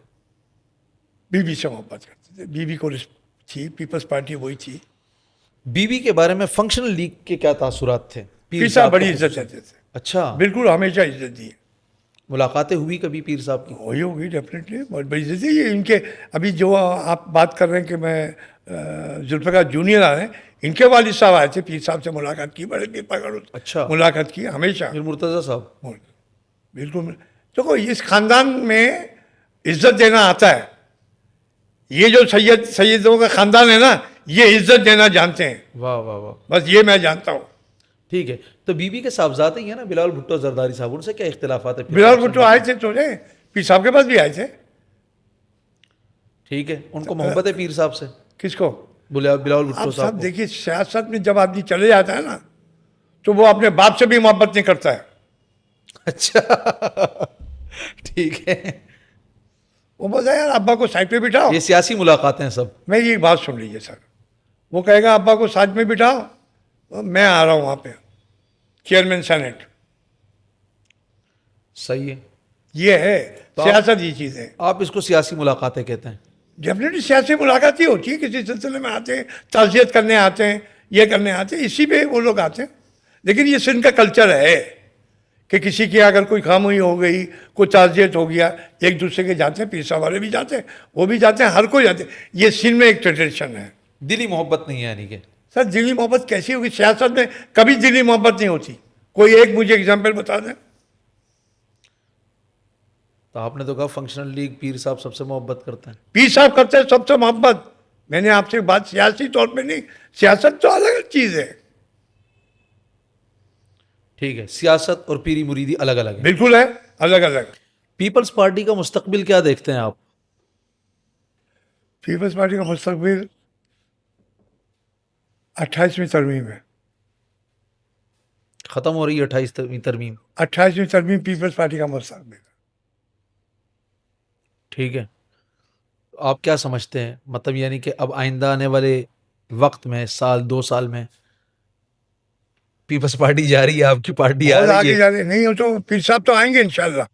बीबी से मोहब्बत करते थे, बीबी को थी, पीपल्स पार्टी वही थी। बीबी के बारे में फंक्शनल लीग के क्या तासुरात थे? पीर साहब बड़ी को इज्जत खुसूसन। देते थे, अच्छा, बिल्कुल हमेशा इज्जत दी है। मुलाकातें हुई कभी पीर साहब की? वही होगी डेफिनेटली, बहुत बड़ी इज्जत है ये इनके। अभी जो आप बात कर रहे हैं कि मैं जुल्फ़िकार जूनियर आ रहे हैं, इनके वालिद साहब आए थे, पीर साहब से मुलाकात की, बड़े पीर पागल अच्छा, मुलाकात की हमेशा। फिर मुर्तज़ा साहब? बिल्कुल। देखो इस खानदान में इज्जत देना आता है। ये जो सैयदों का खानदान है ना, ये इज्जत देना जानते हैं। वाह वाह वाह, बस ये मैं जानता हूँ। ठीक है। तो बीबी के साहबजादे ही है ना बिलावल भुट्टो जरदारी साहब, उनसे क्या इख्तिलाफात है फिर? बिलावल भुट्टो आए थे तो पीर साहब के पास भी आए थे। ठीक है, उनको मोहब्बत है पीर साहब से? किसको? बिलावल भुट्टो आप साहब साहब को? देखिए, सियासत में जब आदमी चले जाता है ना, तो वो अपने बाप से भी मोहब्बत नहीं करता है। अच्छा, ठीक है। वो बोलता है यार अब्बा को साइड पे बिठाओ। ये सियासी मुलाकातें हैं सब। मैं ये बात सुन लीजिए सर, वो कहेगा अब्बा को साथ में बिठाओ, तो मैं आ रहा हूँ वहाँ पे, चेयरमैन सेनेट। सही है। ये है तो सियासत, ये चीज़ है। आप इसको सियासी मुलाकातें कहते हैं? डेफिनेटली सियासी मुलाकात ही होती है, किसी सिलसिले में आते हैं, ताज़ियत करने आते हैं, ये करने आते हैं, इसी पे वो लोग आते हैं। लेकिन ये सिंध का कल्चर है कि किसी की अगर कोई खामोई हो गई, कोई ताज़ियत हो गया, एक दूसरे के जाते हैं, पीर साहब वाले भी जाते हैं, वो भी जाते हैं, हर कोई जाते हैं। ये सिंध में एक ट्रेडिशन है। दिली मोहब्बत नहीं है यानी कि? सर दिली मोहब्बत कैसी होगी? सियासत में कभी दिली मोहब्बत नहीं होती। कोई एक मुझे एग्जाम्पल बता दें। तो आपने तो कहा फंक्शनल लीग पीर साहब सबसे मोहब्बत करते हैं। पीर साहब करते हैं सबसे मोहब्बत। मैंने आपसे बात सियासी तौर पे नहीं, सियासत तो अलग चीज़ है। ठीक है, सियासत और पीरी मुरीदी अलग अलग है। बिल्कुल है, अलग अलग। पीपल्स पार्टी का मुस्तकबिल क्या देखते हैं आप? पीपल्स पार्टी का मुस्तकबिल 28वीं तरमीम है। खत्म हो रही है 28वीं तरमीम। 28वीं तरमीम पीपल्स पार्टी का मुस्तकबिल है। ठीक है, आप क्या समझते हैं, मतलब यानी कि अब आइंदा आने वाले वक्त में, साल 2 साल में पीपल्स पार्टी जा रही है, आपकी पार्टी आ और रही आगे है? जा रहे नहीं हो तो पीर साहब तो आएंगे इंशाल्लाह।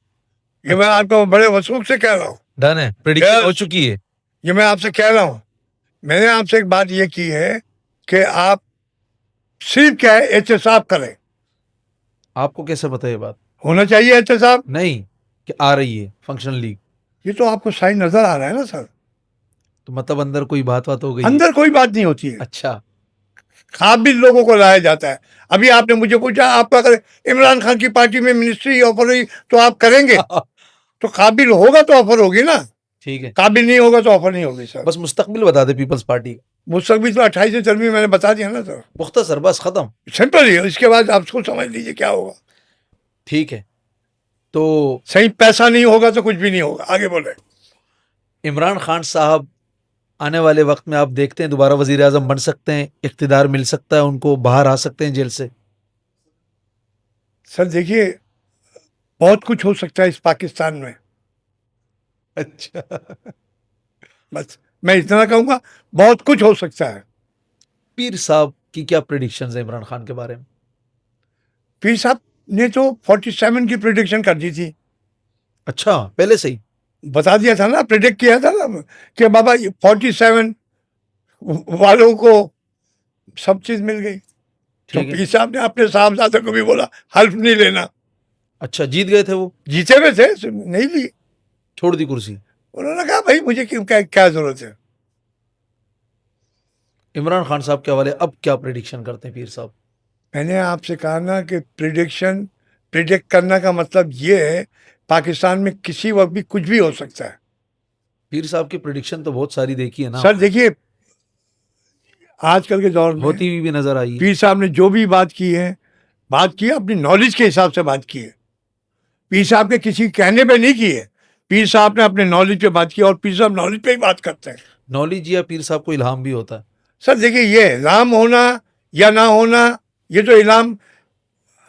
ये मैं आपको बड़े वसूख से कह रहा हूँ। डन है, प्रेडिक्शन हो चुकी है। ये मैं आपसे कह रहा हूँ, मैंने आपसे एक बात ये की है कि आप सिर्फ क्या है एहतसाब करें। आपको कैसे पता ये बात? होना चाहिए एहतसाब। नहीं कि आ रही है फंक्शनल लीग, ये तो आपको साइन नजर आ रहा है ना सर। तो मतलब अंदर कोई बात हो गई है? अंदर कोई बात नहीं होती है, अच्छा, काबिल लोगों को लाया जाता है। अभी आपने मुझे पूछा आपका अगर इमरान खान की पार्टी में मिनिस्ट्री ऑफर हुई तो आप करेंगे? तो काबिल होगा तो ऑफर होगी ना, ठीक है। काबिल नहीं होगा तो ऑफर नहीं होगी सर। बस मुस्तकबिल बता दे पीपल्स पार्टी का। मुस्तकबिल तो 28 मैंने बता दिया ना सर, मुख्तसर, बस खत्म। सिंपल ही है। इसके बाद आप उसको समझ लीजिए क्या होगा। ठीक है, तो सही पैसा नहीं होगा तो कुछ भी नहीं होगा। आगे बोले। इमरान खान साहब आने वाले वक्त में आप देखते हैं दोबारा वजीर आजम बन सकते हैं, इख्तिदार मिल सकता है उनको, बाहर आ सकते हैं जेल से? सर देखिए, बहुत कुछ हो सकता है इस पाकिस्तान में। अच्छा, बस मैं इतना कहूंगा, बहुत कुछ हो सकता है। पीर साहब की क्या प्रिडिक्शन है इमरान खान के बारे में? पीर साहब ने तो 47 की प्रिडिक्शन कर दी थी। अच्छा, पहले से ही? बता दिया था ना, प्रिडिक्ट किया था ना कि बाबा 47 वालों को सब चीज मिल गई। तो ठीक है। पीर साहब ने अपने साहबजादे को भी बोला हल्फ नहीं लेना। अच्छा, जीत गए थे वो? जीते हुए थे, नहीं ली। छोड़ दी कुर्सी? उन्होंने कहा भाई मुझे क्यों, क्या जरूरत है। इमरान खान साहब के हवाले अब क्या प्रिडिक्शन करते हैं पीर साहब? मैंने आपसे कहा ना कि प्रिडिक्ट करना का मतलब ये है, पाकिस्तान में किसी वक्त भी कुछ भी हो सकता है। पीर साहब की प्रिडिक्शन तो बहुत सारी देखी है ना, सर देखिए, आजकल के दौर में होती हुई भी नजर आई है। पीर साहब ने जो भी बात की है, बात की है अपनी नॉलेज के हिसाब से बात की है। पीर साहब के किसी कहने पे नहीं की है, पीर साहब ने अपने नॉलेज पे बात की, और पीर साहब नॉलेज पे ही बात करते हैं। नॉलेज या पीर साहब को इल्हाम भी होता है? सर देखिए, ये इल्हाम होना या ना होना, ये तो इल्हाम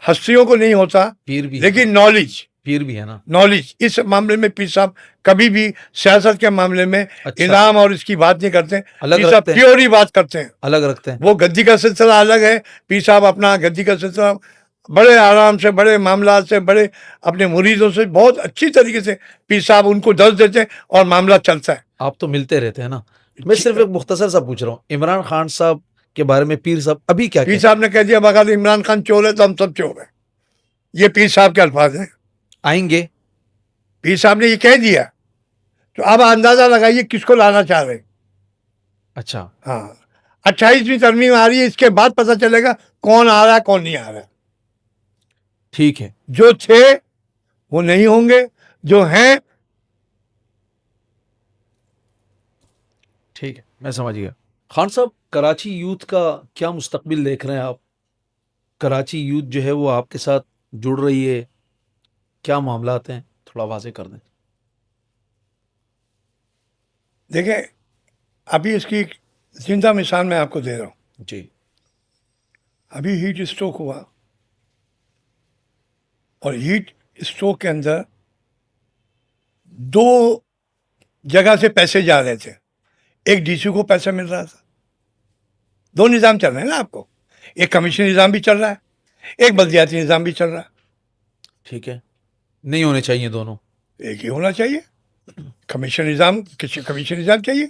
हस्तियों को नहीं होता, पीर भी है लेकिन ना? नॉलेज, पीर भी है ना? नॉलेज इस मामले में पीर साहब कभी भी सियासत के मामले में अच्छा। इनाम और इसकी बात नहीं करते। अलग पीर साहब रखते हैं? प्योर ही बात करते हैं। अलग रखते हैं? वो गद्दी का सिलसिला अलग है। पीर साहब अपना गद्दी का सिलसिला बड़े आराम से, बड़े मामला से, बड़े अपने मुरीदों से बहुत अच्छी तरीके से पीर साहब उनको दर्ज देते हैं और मामला चलता है। आप तो मिलते रहते हैं ना, मैं सिर्फ एक मुख्तसर सा पूछ रहा हूँ, इमरान खान साहब के बारे में पीर साहब अभी क्या पीर कहते साहब ने कह दिया बगैर इमरान खान चोर है तो हम सब चोर हैं। ये पीर साहब के अल्फाज हैं। आएंगे? पीर साहब ने ये कह दिया, तो अब अंदाजा लगाइए किसको लाना चाह रहे हैं। अच्छा, हाँ, 28वीं तरमीम आ रही है, इसके बाद पता चलेगा कौन आ रहा है कौन नहीं आ रहा है। ठीक है। जो थे वो नहीं होंगे, जो हैं। ठीक है, मैं समझ गया। खान साहब, कराची यूथ का क्या मुस्तकबिल देख रहे हैं आप? कराची यूथ जो है वो आपके साथ जुड़ रही है, क्या मामला आते हैं, थोड़ा वाजे कर दें। देखें, अभी इसकी एक जिंदा मिसाल मैं आपको दे रहा हूँ। जी। अभी हीट स्ट्रोक हुआ, और हीट स्ट्रोक के अंदर दो जगह से पैसे जा रहे थे। एक डीसी को पैसा मिल रहा था, दो निज़ाम चल रहे हैं ना आपको, एक कमीशन निज़ाम भी चल रहा है, एक बल्दियाती निज़ाम भी चल रहा है। ठीक है, नहीं होने चाहिए दोनों? एक ही होना चाहिए। कमीशन निज़ाम, किसी कमीशन निज़ाम चाहिए।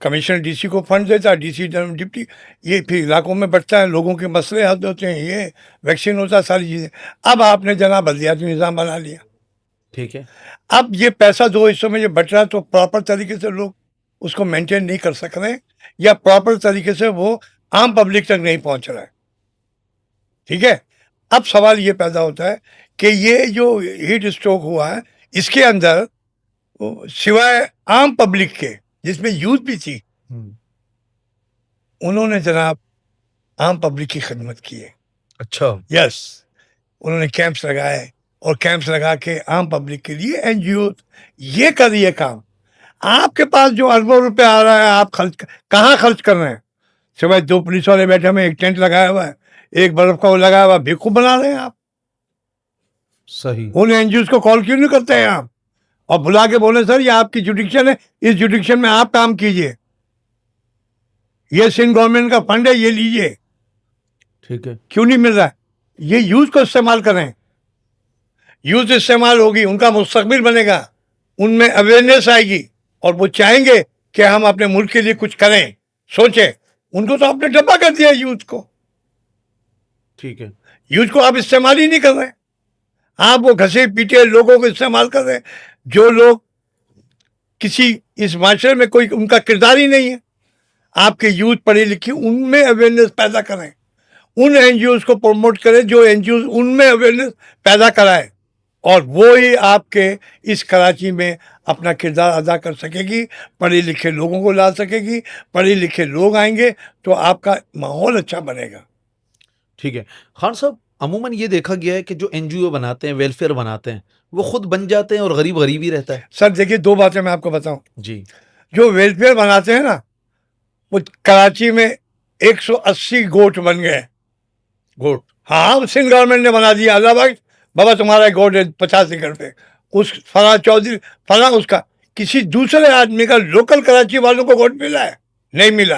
कमिश्नर डीसी को फंड देता है, डीसी डिप्टी, ये फिर इलाकों में बढ़ता है, लोगों के मसले हल होते हैं, ये वैक्सीन होता है, सारी चीज़ें। अब आपने जनाब बल्दियाती निज़ाम बना लिया। ठीक है। अब ये पैसा दो हिस्सों में ये बट रहा है, तो प्रॉपर तरीके से लोग उसको मेंटेन नहीं कर सक रहे, या प्रॉपर तरीके से वो आम पब्लिक तक नहीं पहुंच रहा है। ठीक है, अब सवाल ये पैदा होता है कि ये जो हीट स्ट्रोक हुआ है, इसके अंदर सिवाय आम पब्लिक के, जिसमें यूथ भी थी, उन्होंने जनाब आम पब्लिक की खिदमत की है। अच्छा। यस, उन्होंने कैंप्स लगाए, और कैंप्स लगा के आम पब्लिक के लिए एनजीओ ये कर रही है काम। आपके पास जो अरबों रुपए आ रहा है, आप कहाँ खर्च कर रहे हैं? सिवाय दो पुलिस वाले बैठे हुए, एक टेंट लगाया हुआ है, एक बर्फ का वो लगाया हुआ, बेवकूफ बना रहे हैं आप। सही। उन एनजीओ को कॉल क्यों नहीं करते हैं आप, और बुला के बोले सर ये आपकी जुडिक्शन है, इस जुडिक्शन में आप काम कीजिए, ये सिंध गवर्नमेंट का फंड है, ये लीजिए। ठीक है। क्यों नहीं मिल रहा है? ये यूथ को इस्तेमाल करें। यूथ इस्तेमाल होगी, उनका मुस्तकबिल बनेगा, उनमें अवेयरनेस आएगी, और वो चाहेंगे कि हम अपने मुल्क के लिए कुछ करें। सोचे, उनको तो आपने डब्बा कर दिया यूथ को। ठीक है। यूथ को आप इस्तेमाल ही नहीं कर रहे, आप वो घसे पीटे लोगों को इस्तेमाल कर रहे हैं, जो लोग किसी इस माशरे में कोई उनका किरदार ही नहीं है। आपके यूथ पढ़ी लिखी, उनमें अवेयरनेस पैदा करें, उन एनजीओ को प्रमोट करें जो एनजीओ उनमें अवेयरनेस पैदा कराए, और वो ही आपके इस कराची में अपना किरदार अदा कर सकेगी, पढ़े लिखे लोगों को ला सकेगी, पढ़े लिखे लोग आएंगे तो आपका माहौल अच्छा बनेगा। ठीक है खान साहब, अमूमन ये देखा गया है कि जो एनजीओ बनाते हैं, वेलफेयर बनाते हैं, वो खुद बन जाते हैं और गरीब गरीब ही रहता है। सर देखिए, दो बातें मैं आपको बताऊं। जी। जो वेलफेयर बनाते हैं ना, वो कराची में 180 गोट बन गए। गोट? हाँ, सिंध गवर्नमेंट ने बना दिया, अल्लाह भाई बाबा तुम्हारा गोट है 50 एकड़ पे, उस फला चौधरी फला उसका, किसी दूसरे आदमी का लोकल कराची वालों को गोट मिला है? नहीं मिला।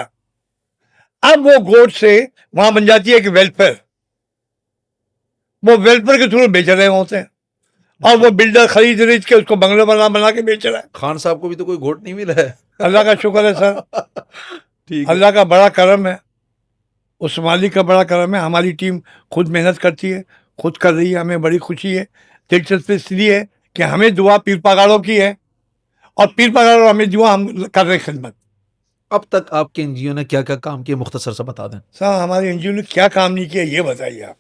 अब वो गोट से वहां बन जाती है कि वेलफेयर, वो वेलफेयर के थ्रू बेच रहे होते हैं, और वो बिल्डर खरीद खरीद के उसको बंगले बना बना के बेच रहा है। खान साहब को भी तो कोई गोट नहीं मिला है। अल्लाह का शुक्र है सर, ठीक है। अल्लाह का बड़ा करम है, उस मालिक का बड़ा करम है। हमारी टीम खुद मेहनत करती है, खुद कर रही है, हमें बड़ी खुशी है। दिलचस्पी इसलिए है कि हमें दुआ पीर पगाड़ों की है, और पीर पगाड़ों हमें दुआ, हम कर रहे हैं खिदमत। अब तक आपके एनजीओ ने क्या क्या काम किए, मुख्तसर से बता दें। सर हमारे एनजीओ ने क्या काम नहीं किया ये बताइए आप।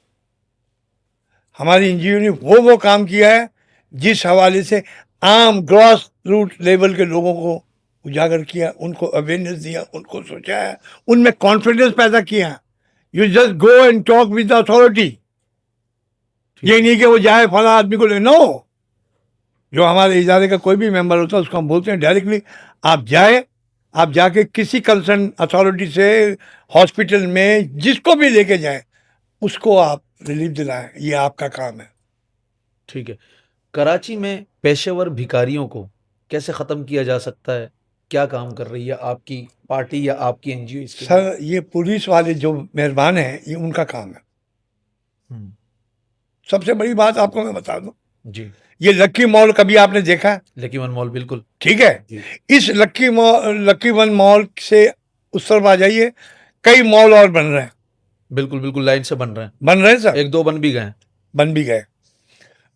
हमारी एनजीओ ने वो काम किया है जिस हवाले से आम ग्रॉस रूट लेवल के लोगों को उजागर किया, उनको अवेयरनेस दिया, उनको सोचा है, उनमें कॉन्फिडेंस पैदा किया। You just go and talk with the authority, ये नहीं कि वो जाए फला आदमी को ले, नो। जो हमारे इदारे का कोई भी मेंबर होता है उसको हम बोलते हैं डायरेक्टली, आप जाए, आप जाके किसी कंसर्न अथॉरिटी से हॉस्पिटल में जिसको भी लेके जाए, उसको आप रिलीफ दिलाएं, ये आपका काम है। ठीक है। कराची में पेशेवर भिखारियों को कैसे ख़त्म किया जा सकता है, क्या काम कर रही है आपकी पार्टी या आपकी एनजीओ इसके लिए? सर ये पुलिस वाले जो मेहरबान हैं, ये उनका काम है। हम्म, सबसे बड़ी बात आपको मैं बता दूं, जी। ये लक्की मॉल कभी आपने देखा है? लकी वन मॉल, बिल्कुल। ठीक है, जी। इस लक्की वन मॉल से उस तरफ आ जाइए, कई मॉल और बन रहे हैं। बिल्कुल बिल्कुल, लाइन से बन रहे हैं सर, एक दो बन भी गए हैं। बन भी गए।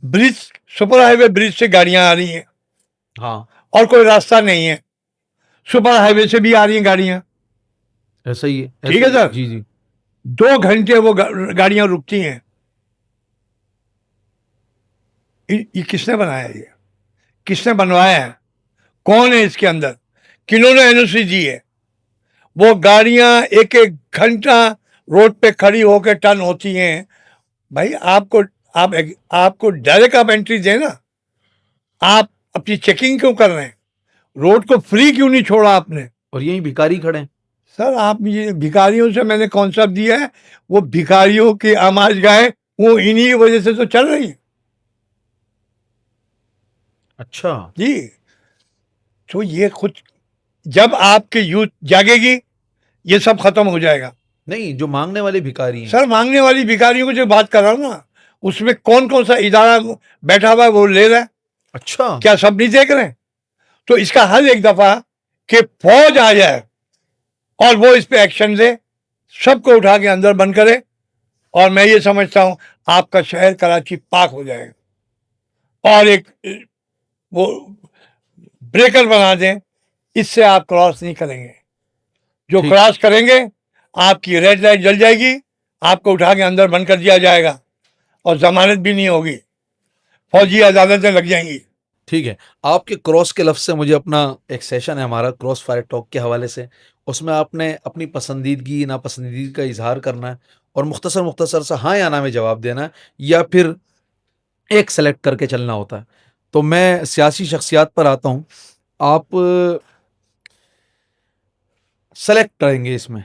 ब्रिज, सुपर हाईवे ब्रिज से गाड़ियां आ रही हैं, हाँ, और कोई रास्ता नहीं है, सुपर हाईवे से भी आ रही हैं गाड़ियां। ऐसा ही है। ठीक है सर। जी जी। 2 घंटे वो गाड़ियां रुकती हैं। ये किसने बनाया, ये किसने बनवाया है, कौन है इसके अंदर, किन्होंने एनओसी दी है? वो गाड़ियां एक एक घंटा रोड पे खड़ी होकर टर्न होती हैं। भाई आपको, आपको डायरेक्ट आप एंट्री दें ना, आप अपनी चेकिंग क्यों कर रहे हैं? रोड को फ्री क्यों नहीं छोड़ा आपने? और यही भिखारी खड़े हैं। सर आप ये भिखारियों से मैंने कॉन्सेप्ट दिया है, वो भिखारियों की आमाज गाय वो इन्हीं की वजह से तो चल रही है। अच्छा। जी, तो ये खुद, जब आपकी यूथ जागेगी ये सब खत्म हो जाएगा। नहीं, जो मांगने वाले भिखारी हैं। सर मांगने वाली भिखारियों को जो बात कर रहा हूँ ना, उसमें कौन कौन सा इदारा बैठा हुआ है वो ले रहा है? अच्छा। क्या सब नहीं देख रहे हैं? तो इसका हल एक दफा कि फौज आ जाए और वो इस पे एक्शन ले, सबको उठा के अंदर बंद करे, और मैं ये समझता हूं आपका शहर कराची पाक हो जाएगा। और एक वो ब्रेकर बना दें, इससे आप क्रॉस नहीं करेंगे। जो ठीक। क्रॉस करेंगे आपकी रेड लाइट जल जाएगी, आपको उठा के अंदर बंद कर दिया जाएगा, और जमानत भी नहीं होगी, फौजी अदालतें लग जाएंगी। ठीक है। आपके क्रॉस के लफ्ज़ से मुझे अपना एक सेशन है हमारा क्रॉस फायर टॉक के हवाले से, उसमें आपने अपनी पसंदीदगी नापसंदीदगी का इजहार करना है और मुख्तसर मुख्तसर से हाँ या ना में जवाब देना है, या फिर एक सेलेक्ट करके चलना होता है। तो मैं सियासी शख्सियात पर आता हूँ, आप सेलेक्ट करेंगे इसमें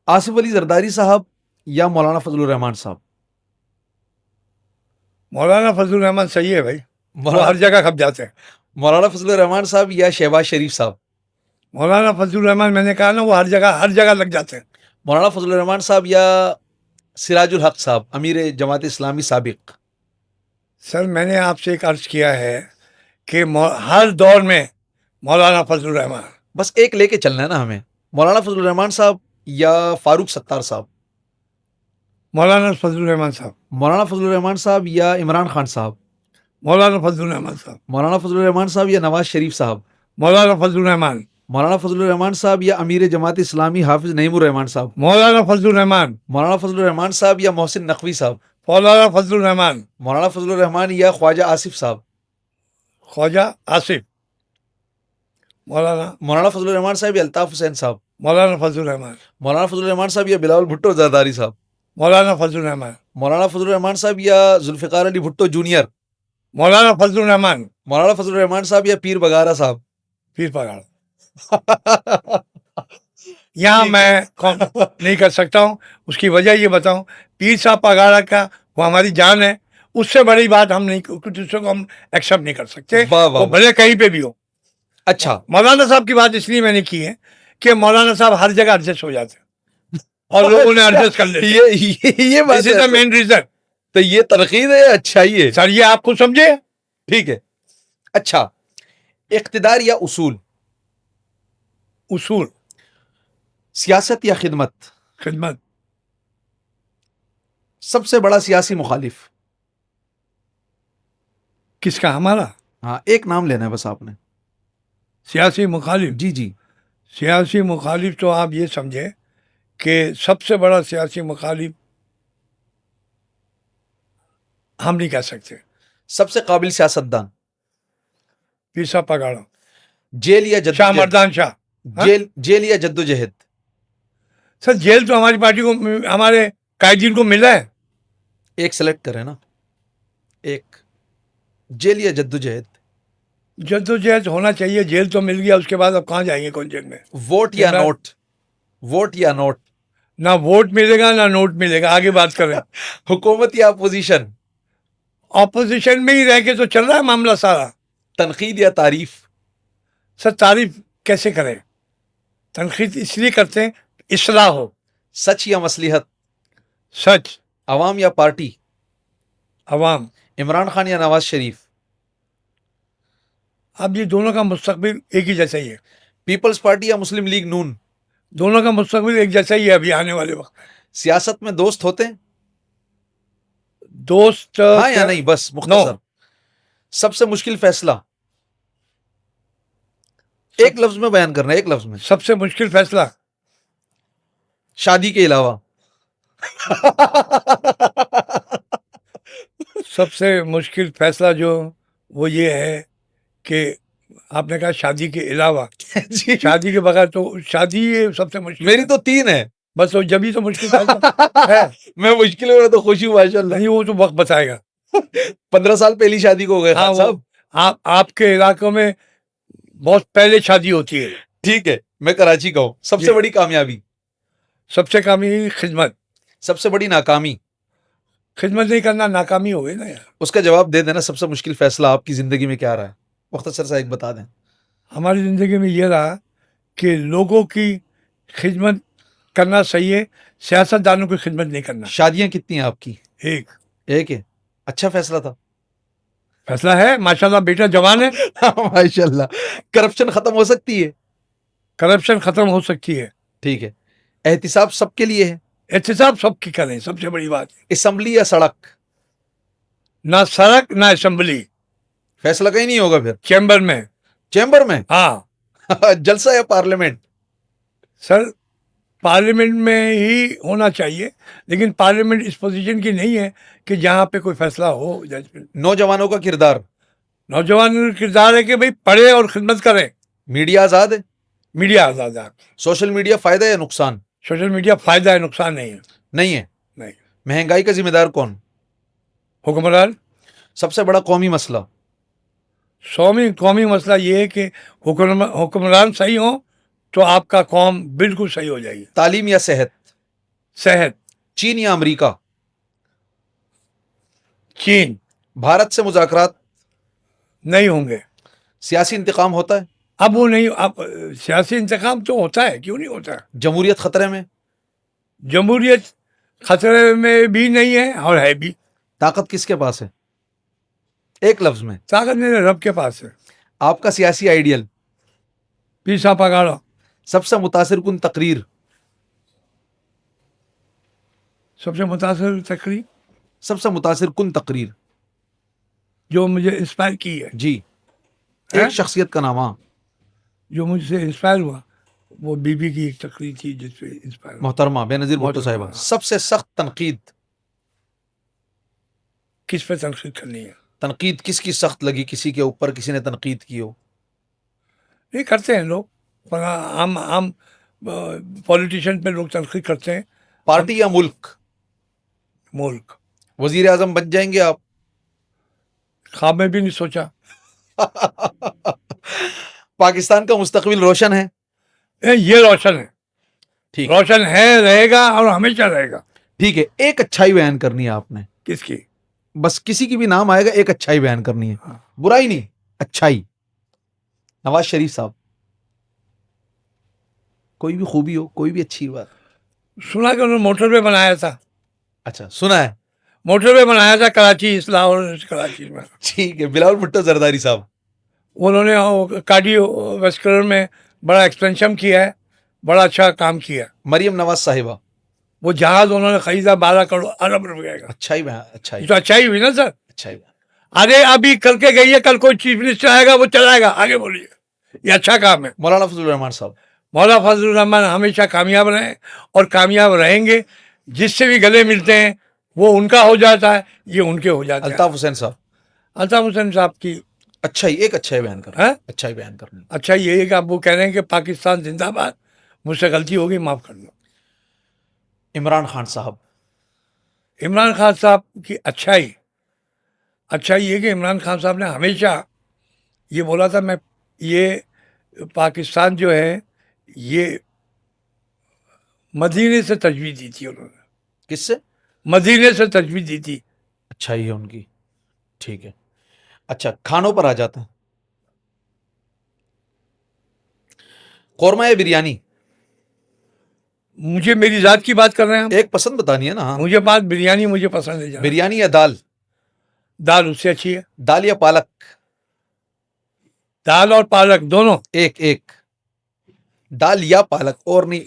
आसिफ अली जरदारी साहब या मौलाना फजलुर रहमान साहब? मौलाना फजलुर रहमान सही है भाई, वो हर जगह खप जाते हैं। मौलाना फजलुर रहमान साहब या शहबाज शरीफ साहब? मौलाना फजलुर रहमान, मैंने कहा ना, वो हर जगह लग जाते हैं। मौलाना फजलुर रहमान साहब या सिराजुल हक साहब, अमीर जमात इस्लामी साबिक? सर मैंने आपसे एक अर्ज किया है कि हर दौर में मौलाना फजलुर रहमान। बस एक लेके चलना है ना हमें। मौलाना फजलुर रहमान साहब या फारूक सत्तार साहब? मौलाना फजलुर रहमान साहब। मौलाना फजलुर रहमान साहब या इमरान खान साहब? मौलाना फजलुर रहमान साहब। मौलाना फजलुर रहमान साहब या नवाज शरीफ साहब? मौलाना फजलुर रहमान। मौलाना फजलुर रहमान साहब या अमीर जमात इस्लामी हाफिज नईमुर रहमान साहब? मौलाना फजलुर रहमान। मौलाना फजलुर रहमान साहब या मोहसिन नकवी साहब? मौलाना फजलुर रहमान। मौलाना फजलुर रहमान या ख्वाजा आसिफ साहब? ख्वाजा आसिफ। मौलाना मौलाना फजलुर रहमान साहब या अल्ताफ हुसैन साहब? मौलाना फजलुर रहमान। मौलाना फजलुर रहमान साहब या बिलावल भुट्टो जरदारी साहब? मौलाना फजलुर रहमान। मौलाना फजलुर रहमान साहब या जुल्फिकार अली भुट्टो जूनियर? मौलाना फजलुर रहमान। मौलाना फजलुर रहमान साहब या पीर बगारा साहब? पीर पगाड़। यहाँ मैं नहीं कर सकता हूँ। उसकी वजह ये बताऊँ, पीर साहब पगाड़ा का वो हमारी जान है, उससे बड़ी बात हम नहीं, कुछ दूसरों को हम एक्सेप्ट नहीं कर सकते, वाह, वाह। वो भले कहीं पे भी हो। अच्छा, मौलाना साहब की बात इसलिए मैंने की है कि मौलाना साहब हर जगह एडजस्ट हो जाते हैं और लोगों ने एडजस्ट कर लेते हैं। ये बात this is the main reason. तो ये तनकीद है, अच्छाई है। सर ये आप खुद समझे। ठीक है। अच्छा, इख्तिदार या उसूल? उसूल। सियासत या खिदमत? खिदमत। सबसे बड़ा सियासी मुखालिफ? किसका? हमारा। हाँ, एक नाम लेना है बस आपने। सियासी मुखालिफ। जी जी। सियासी मुखालिफ तो आप ये समझे कि सबसे बड़ा सियासी मुखालिफ हम नहीं कह सकते। सबसे काबिल सियासतदान? पीर साहब पगाड़ा। जेल या शाह जद्दोजहद? मर्दान शाह। जेल या जद्दोजहद? सर जेल तो हमारी पार्टी को, हमारे कायदीन को मिला है। एक सेलेक्ट करें ना, एक। जेल या जद्दोजहद? जद्दोजहद होना चाहिए। जेल तो मिल गया, उसके बाद अब कहाँ जाएंगे कौन जेल में। वोट या नोट? वोट या नोट? ना वोट मिलेगा ना नोट मिलेगा। आगे बात करें। हुकूमत या अपोजिशन? ऑपोजिशन में ही रह के तो चल रहा है मामला सारा। तनकीद या तारीफ? सर तारीफ कैसे करें? तनकीद इसलिए करते हैं इस्लाह हो। सच या मसलिहत? सच। अवाम या पार्टी? अवाम। इमरान खान या नवाज शरीफ? अब ये दोनों का मुस्तकबिल एक ही जैसा ही है। पीपल्स पार्टी या मुस्लिम लीग नून? दोनों का मुस्तकबिल एक जैसा ही है अभी आने वाले वक्त। सियासत में दोस्त होते हैं? दोस्त हाँ या नहीं, बस मुख्तसर। सबसे मुश्किल फैसला? एक लफ्ज में बयान करना है, एक लफ्ज में। सबसे मुश्किल फैसला शादी के अलावा? सबसे मुश्किल फैसला जो वो ये है कि आपने कहा शादी के अलावा। जी। शादी के बगैर तो शादी ये सबसे मुश्किल। मेरी तो 3 है। बस वो जब ही तो मुश्किल फैसला है। मैं मुश्किल हो रहा तो खुशी हूँ माशाल्लाह। नहीं वो तो वक्त बताएगा। 15 साल पहली शादी को हो गए हाँ खान साहब। आपके इलाकों में बहुत पहले शादी होती है। ठीक है, मैं कराची का हूँ। सबसे जी। बड़ी कामयाबी? सबसे कामयाबी खिदमत। सबसे बड़ी नाकामी? खिदमत नहीं करना नाकामी हो गई ना यार। उसका जवाब दे देना। सबसे मुश्किल फैसला आपकी जिंदगी में क्या रहा है? मुख्तसर सा एक बता दें। हमारी ज़िंदगी में ये रहा कि लोगों की खिदमत करना सही है, सियासतदानों की खिदमत नहीं करना। शादियां कितनी हैं आपकी? एक। एक है। अच्छा फैसला था। फैसला है माशाल्लाह, बेटा जवान है। माशाल्लाह। करप्शन खत्म हो सकती है? करप्शन खत्म हो सकती है। ठीक है। एहतिसाब सबके लिए है? एहतिसाब सबकी करें, सबसे बड़ी बात है। असम्बली या सड़क? ना सड़क ना असेंबली। फैसला कहीं नहीं होगा फिर? चैम्बर में। चैम्बर में? हाँ जलसा या पार्लियामेंट? सर पार्लियामेंट में ही होना चाहिए, लेकिन पार्लियामेंट इस पोजीशन की नहीं है कि जहाँ पे कोई फैसला हो जजमेंट। नौजवानों का किरदार? नौजवान का किरदार है कि भाई पढ़े और खिदमत करें। मीडिया आजाद है? मीडिया आजाद है। सोशल मीडिया फायदा या नुकसान? सोशल मीडिया फायदा है, नुकसान नहीं है। नहीं है। नहीं। महंगाई का जिम्मेदार कौन? हुक्मरान। सबसे बड़ा कौमी मसला? कौमी मसला ये है कि हुक्मरान सही हो तो आपका कौम बिल्कुल सही हो जाएगी। तालीम या सेहत? सेहत। चीन या अमेरिका? चीन। भारत से मुज़ाकरात नहीं होंगे। सियासी इंतकाम होता है? अब वो नहीं, अब सियासी इंतकाम तो होता है, क्यों नहीं होता है। जमहूरियत खतरे में? जमहूरियत खतरे में भी नहीं है और है भी। ताकत किसके पास है? एक लफ्ज में। ताकत मेरे रब के पास है। आपका सियासी आइडियल? पीर साहब पगाड़ा। सबसे मुतासिर कुन तकरीर, सबसे मुतासिर तकरीर सबसे मुतासिर कुन तकरीर, जो मुझे इंस्पायर की है, जी, हैं? एक शख्सियत का नाम, हाँ, जो मुझसे इंस्पायर हुआ, वो बीबी की एक तकरीर थी जिसपे इंस्पायर हुआ। मोहतरमा बेनज़ीर भुट्टो मोहतरमा, साहिबा। हाँ। सबसे सख्त तनकीद, किस पे तनकीद करनी है? तनकीद किसकी सख्त लगी, किसी के ऊपर किसी ने तनकीद की हो? नहीं करते हैं लोग, पर आम आम पॉलिटिशियन पे लोग तनकीद करते हैं। पार्टी या मुल्क? मुल्क। वजीर आजम बन जाएंगे आप? ख्वाब में भी नहीं सोचा। पाकिस्तान का मुस्तकबिल रोशन है? ये रोशन है, ठीक, रोशन है, रहेगा और हमेशा रहेगा। ठीक है, एक अच्छाई बयान करनी है आपने, किसकी? बस किसी की भी नाम आएगा, एक अच्छाई बयान करनी है, हाँ। बुराई नहीं, अच्छाई। नवाज शरीफ साहब, कोई भी खूबी हो, कोई भी अच्छी बात। सुना कि उन्होंने मोटरवे बनाया था, अच्छा, सुना है, मोटरवे बनाया था कराची, लाहौर कराची में। ठीक है। बिलावल भुट्टो जरदारी साहब, उन्होंने कार्डियोवैस्कुलर में बड़ा एक्सपेंशन किया है, बड़ा अच्छा काम किया। मरियम नवाज साहिबा, वो जहाज उन्होंने खरीदा 12 करोड़ अरब रुपए का। अच्छाई बयान, अच्छाई, ये तो अच्छाई हुई ना सर। अच्छाई बयान। अरे अभी करके गई है, कल कोई चीफ मिनिस्टर आएगा वो चलाएगा, आगे बोलिए, ये अच्छा काम है। मौलाना फजलुर रहमान साहब, मौला फजलुर रहमान हमेशा कामयाब रहे और कामयाब रहेंगे। जिससे भी गले मिलते हैं वो उनका हो जाता है, ये उनके हो जाते हैं। अल्ताफ हुसैन साहब, अल्ताफ हुसैन साहब की अच्छाई, एक अच्छाई बयान करना, है। अच्छाई बयान करनी। अच्छा ये है कि आप वो कह रहे हैं कि पाकिस्तान जिंदाबाद, मुझसे गलती होगी, माफ कर दो। इमरान खान साहब, इमरान खान साहब की अच्छाई, अच्छाई ये कि इमरान खान साहब ने हमेशा ये बोला था, मैं ये पाकिस्तान जो है ये मदीने से तजवीज़ दी थी उन्होंने, किससे? मदीने से तजवीज़ दी थी। अच्छाई है उनकी, ठीक है। अच्छा, खानों पर आ जाते हैं। कौरमा या बिरयानी? मुझे मेरी जात की बात कर रहे हैं हम। एक पसंद बतानी है ना। हाँ, मुझे बात बिरयानी मुझे पसंद है ज़्यादा। बिरयानी या दाल? दाल उससे अच्छी है। दाल या पालक? दाल और पालक दोनों। एक एक, दाल या पालक, और नहीं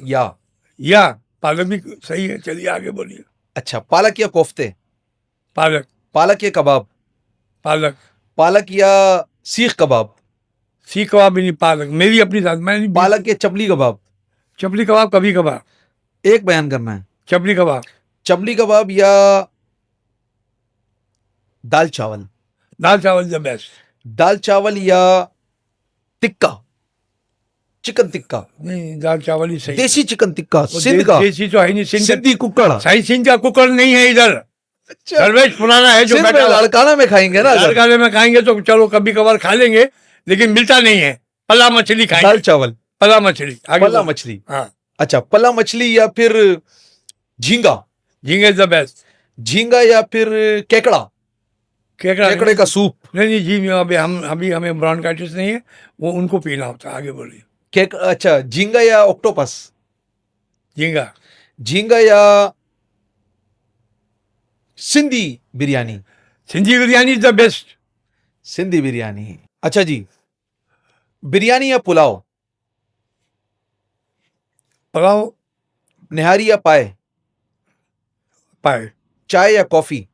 या पालक भी सही है, चलिए आगे बोलिए। अच्छा, पालक या कोफ्ते? पालक। पालक या कबाब? पालक। पालक या सीख कबाब? सीख कबाब भी नहीं, पालक मेरी अपनी जात, मैं नहीं। पालक या चपली कबाब? चपली कबाब कभी कभार। एक बयान करना है। चपली कबाब। चपली कबाब या दाल चावल? दाल चावल द बेस्ट। दाल चावल या टिक्का, चिकन टिक्का? नहीं, दाल चावल ही सही। देसी चिकन टिक्का, वो सिंध का, देसी तो है नहीं, सिंध सिंधी कुकड़। सही, सिंध का कुकर नहीं है इधर। दरवेश पुराना है जो सिंध में बैठा हुआ। लाड़काना में खाएंगे ना अगर। लाड़काने में खाएंगे तो चलो कभी कभार खा लेंगे, लेकिन मिलता नहीं है। पला मछली दाल खाएंगे। चावल, पला मछली आगे पला बोलो। मछली। हाँ, अच्छा, पला मछली या फिर झींगा? झींगे द बेस्ट। झींगा या फिर केकड़ा? केकड़ा केकड़े का सूप? नहीं नहीं जी, अभी हमें ब्रोंकाइटिस नहीं है, वो उनको पीना होता है। आगे बोलिए। अच्छा, झींगा या ऑक्टोपस? झींगा। झींगा या Sindhi biryani? Sindhi biryani is the best. Sindhi biryani. अच्छा जी, बिरयानी या पुलाव? पुलाव। निहारी या पाए? पाए। चाय या कॉफी?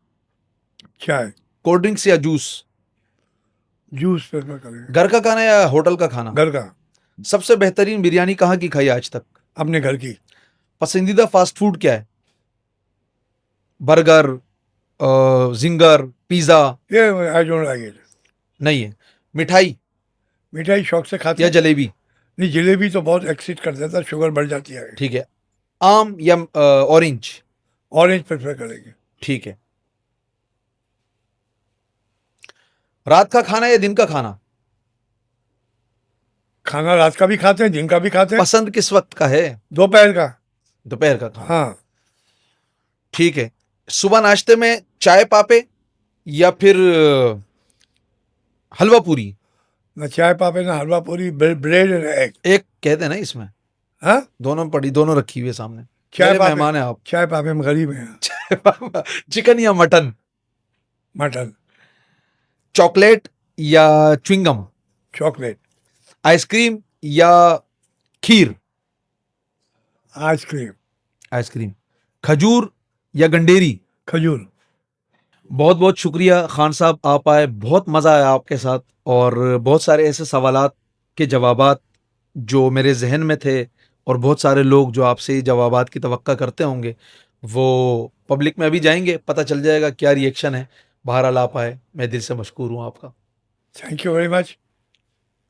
चाय। कोल्ड ड्रिंक्स या जूस? जूस प्रेफर करेंगे। घर का खाना या होटल का खाना? घर का। सबसे बेहतरीन बिरयानी कहाँ की खाई आज तक? अपने घर की। पसंदीदा फास्ट फूड क्या है? Burger, ginger, pizza? ये आई डोंट लाइक इट। नहीं है। मिठाई मिठाई शौक से खाते या हैं। जलेबी? नहीं, जलेबी तो बहुत एक्सीड कर देता है, शुगर बढ़ जाती है। ठीक है। आम या ऑरेंज? ऑरेंज प्रेफर करेंगे। ठीक है। रात का खाना या दिन का खाना? खाना रात का भी खाते हैं, दिन का भी खाते हैं। पसंद किस वक्त का है? दोपहर का। दोपहर का खाना। हाँ। ठीक है। सुबह नाश्ते में चाय पापे या फिर हलवा पूरी? ना चाय पापे ना हलवा पूरी, ब्रेड एंड एग। एक कहते हैं ना इसमें, हाँ, दोनों पड़ी, दोनों रखी हुई है सामने। चाय मेरे पापे। मेहमान हैं आप। चाय पापे में गरीब हैं। चिकन या मटन? मटन। चॉकलेट या च्युइंगम? चॉकलेट। आइसक्रीम या खीर? आइसक्रीम, आइसक्रीम, खजूर या गंडेरी? खजूर। बहुत बहुत शुक्रिया खान साहब, आप आए, बहुत मज़ा आया आपके साथ, और बहुत सारे ऐसे सवालात के जवाबात जो मेरे जहन में थे, और बहुत सारे लोग जो आपसे जवाबात की तवक्का करते होंगे, वो पब्लिक में अभी जाएंगे, पता चल जाएगा क्या रिएक्शन है। बहरहाल आप आए, मैं दिल से मशकूर हूँ आपका। Thank you very much.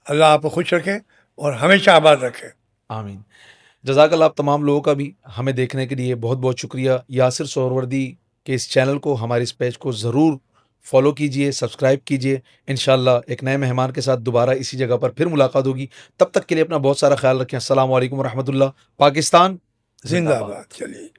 Allah आपको खुश रखे और हमेशा आबाद रखे। आमीन। जज़ाकल्लाह। आप तमाम लोगों का भी हमें देखने के लिए बहुत बहुत शुक्रिया। यासिर सोहरवर्दी के इस चैनल को, हमारे इस पेज को ज़रूर फॉलो कीजिए, सब्सक्राइब कीजिए। इंशाल्लाह एक नए मेहमान के साथ दोबारा इसी जगह पर फिर मुलाकात होगी। तब तक के लिए अपना बहुत सारा ख्याल रखें। अस्सलाम वालेकुम रहमतुल्लाह। पाकिस्तान जिंदाबाद। जिंदाबाद। चलिए।